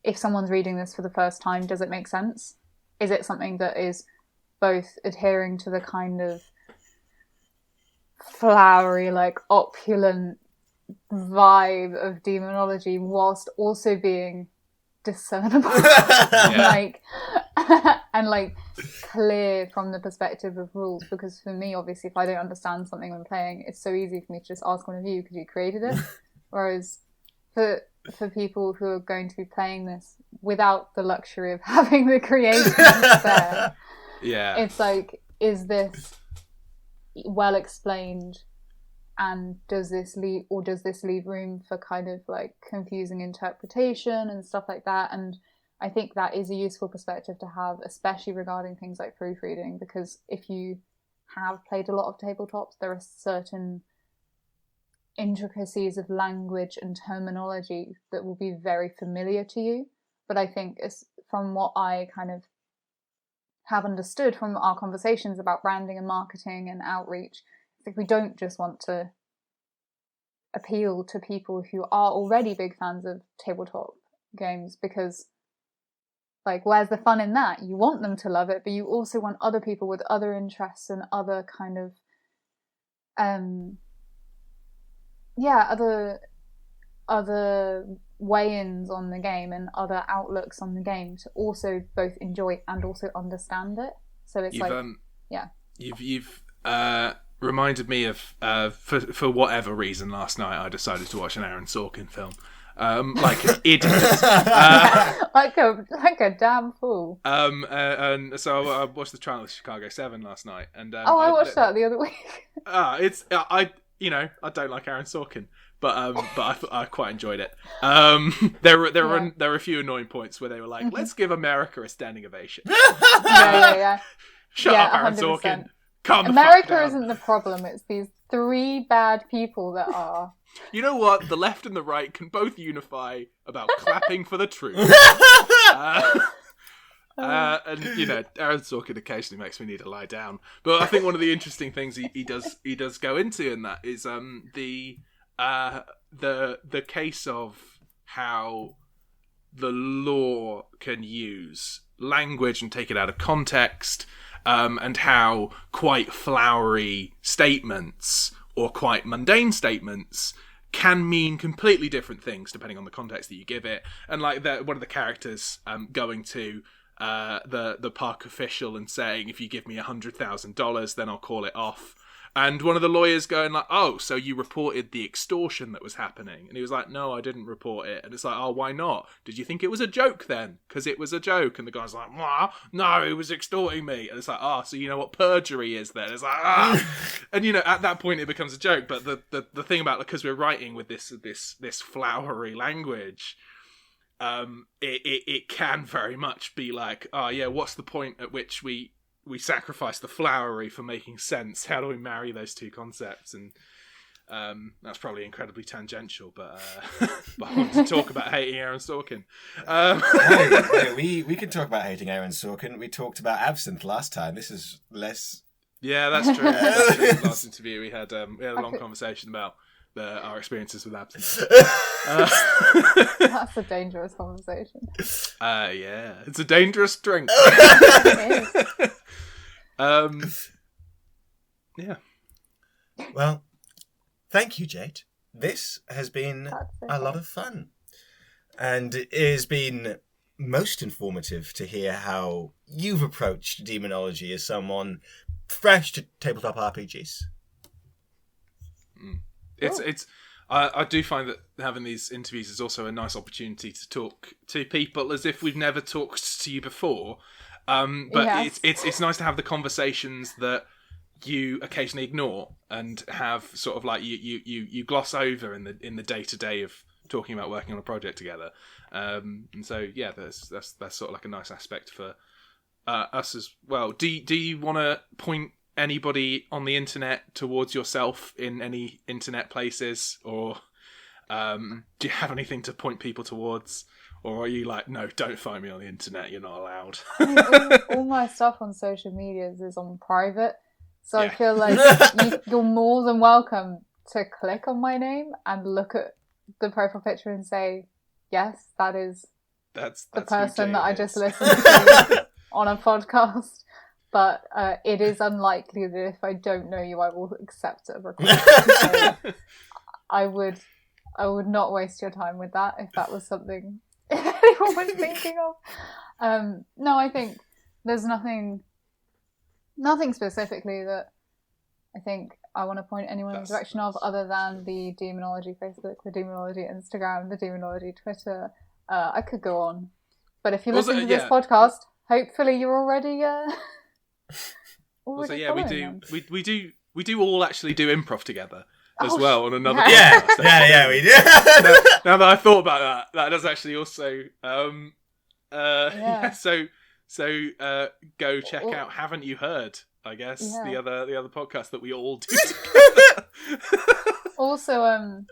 if someone's reading this for the first time, does it make sense? Is it something that is both adhering to the kind of flowery, like opulent vibe of demonology whilst also being discernible and like clear from the perspective of rules? Because for me, obviously, if I don't understand something when playing, it's so easy for me to just ask one of you because you created it. Whereas for people who are going to be playing this without the luxury of having the creation there, it's like, is this well explained, and does this leave room for kind of like confusing interpretation and stuff like that? And I think that is a useful perspective to have, especially regarding things like proofreading, because if you have played a lot of tabletops, there are certain intricacies of language and terminology that will be very familiar to you. But I think from what I kind of have understood from our conversations about branding and marketing and outreach, I think we don't just want to appeal to people who are already big fans of tabletop games, because like, where's the fun in that? You want them to love it, but you also want other people with other interests and other kind of other weigh-ins on the game and other outlooks on the game to also both enjoy and also understand it. So it's you've reminded me of for whatever reason last night I decided to watch an Aaron Sorkin film, like an idiot. like a damn fool. And so I watched the trial of Chicago 7 last night, and I watched that the other week. It's I don't like Aaron Sorkin, but I quite enjoyed it. There were a few annoying points where they were like, let's give America a standing ovation. Yeah. Shut up, Aaron 100%. Sorkin. Calm the America fuck down. isn't the problem. It's these 3 bad people that are. You know what? The left and the right can both unify about clapping for the truth. And Aaron Sorkin occasionally makes me need to lie down. But I think one of the interesting things he does go into in that is the case of how the law can use language and take it out of context, and how quite flowery statements or quite mundane statements can mean completely different things depending on the context that you give it. And like one of the characters going to the park official and saying, if you give me $100,000, then I'll call it off. And one of the lawyers going like, oh, so you reported the extortion that was happening? And he was like, no, I didn't report it. And it's like, oh, why not? Did you think it was a joke then? Because it was a joke. And the guy's like, no, it was extorting me. And it's like, so you know what perjury is then? It's like, And, at that point it becomes a joke. But the thing about, because we're writing with this flowery language, it can very much be like, what's the point at which we sacrifice the flowery for making sense? How do we marry those two concepts? And that's probably incredibly tangential, but I wanted to talk about hating Aaron Sorkin. We can talk about hating Aaron Sorkin. We talked about absinthe last time. This is less. Yeah, that's true. Last interview we had a long conversation about our experiences with absinthe. That's a dangerous conversation. Yeah, it's a dangerous drink. It is. Yeah. Well, thank you, Jade. This has been a lot of fun. And it has been most informative to hear how you've approached Daemonologie as someone fresh to tabletop RPGs. I do find that having these interviews is also a nice opportunity to talk to people as if we've never talked to you before. But yes. It's nice to have the conversations that you occasionally ignore and have sort of like you gloss over in the day-to-day of talking about working on a project together. And so yeah, that's sort of like a nice aspect for us as well. Do you want to point anybody on the internet towards yourself in any internet places, or do you have anything to point people towards? Or are you like, no, don't find me on the internet, you're not allowed? all my stuff on social medias is on private. So Yeah. I feel like you're more than welcome to click on my name and look at the profile picture and say, yes, that's the person that I just listened to on a podcast. But it is unlikely that if I don't know you, I will accept a request. So I would not waste your time with that if that was something anyone was thinking of. No, I think there's nothing specifically that I think I want to point anyone in the direction of, other than the Daemonologie Facebook, the Daemonologie Instagram, the Daemonologie Twitter. I could go on, but if you listen to this podcast, hopefully you're already. Also, yeah, we do all actually do improv together as well on another Yeah, podcast. yeah, we do. Now that I thought about that does actually also So go check out Haven't You Heard, I guess, the other podcast that we all do together. Also, I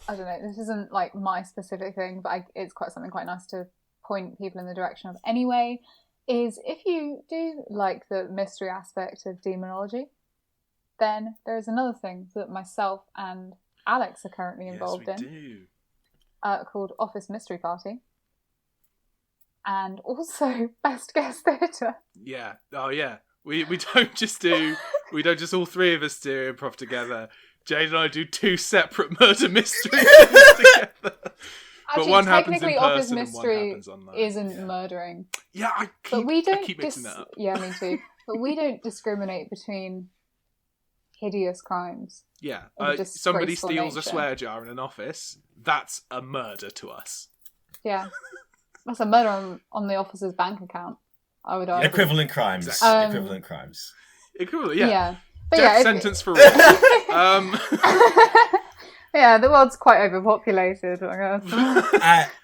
don't know, this isn't like my specific thing, but it's something quite nice to point people in the direction of anyway, is if you do like the mystery aspect of Daemonologie, then there's another thing that myself and Alex are currently involved in, called Office Mystery Party. And also Best Guest Theatre. Yeah. Oh yeah. We don't just all three of us do improv together. Jade and I do 2 separate murder mysteries together. Actually, but one happens in Office person Mystery and one happens online. isn't murdering. Yeah, I keep mixing that up. Yeah, me too. But we don't discriminate between hideous crimes. Yeah. Of a Somebody disgraceful steals a nature. swear jar in an office. That's a murder to us. Yeah. That's a murder on the officer's bank account, I would argue. Equivalent crimes. Exactly. Equivalent crimes. Equivalent, yeah. But Death yeah, sentence for all. Yeah, the world's quite overpopulated, I guess. No, we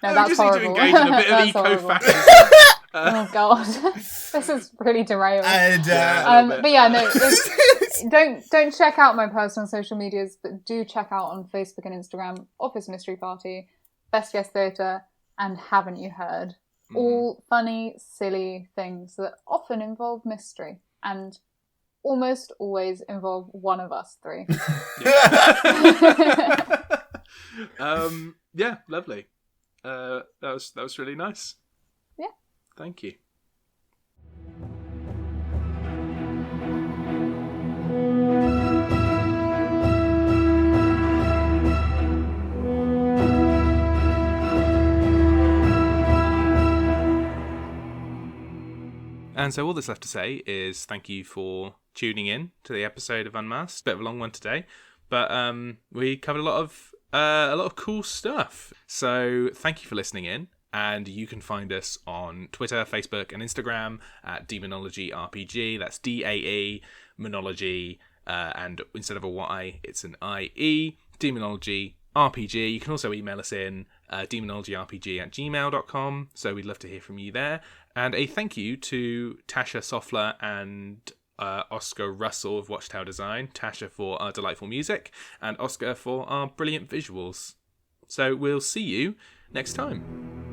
that's just horrible. need to engage in a bit of That's horrible. eco-fascism. Oh god, this is really derailing. And But yeah, no, don't check out my personal social medias, but do check out on Facebook and Instagram Office Mystery Party, Best Guest Theatre, and Haven't You Heard? All funny, silly things that often involve mystery and almost always involve one of us three. Yeah, lovely. That was really nice. Yeah. Thank you. And so all that's left to say is thank you for tuning in to the episode of Unmasked. Bit of a long one today, but we covered a lot of cool stuff. So thank you for listening in, and you can find us on Twitter, Facebook, and Instagram at Daemonologie RPG. That's DAE Monology, and instead of a Y, it's an IE. Daemonologie RPG. You can also email us in demonologyrpg@gmail.com. So we'd love to hear from you there. And a thank you to Tasha Soffler and Oscar Russell of Watchtower Design. Tasha for our delightful music and Oscar for our brilliant visuals. So we'll see you next time.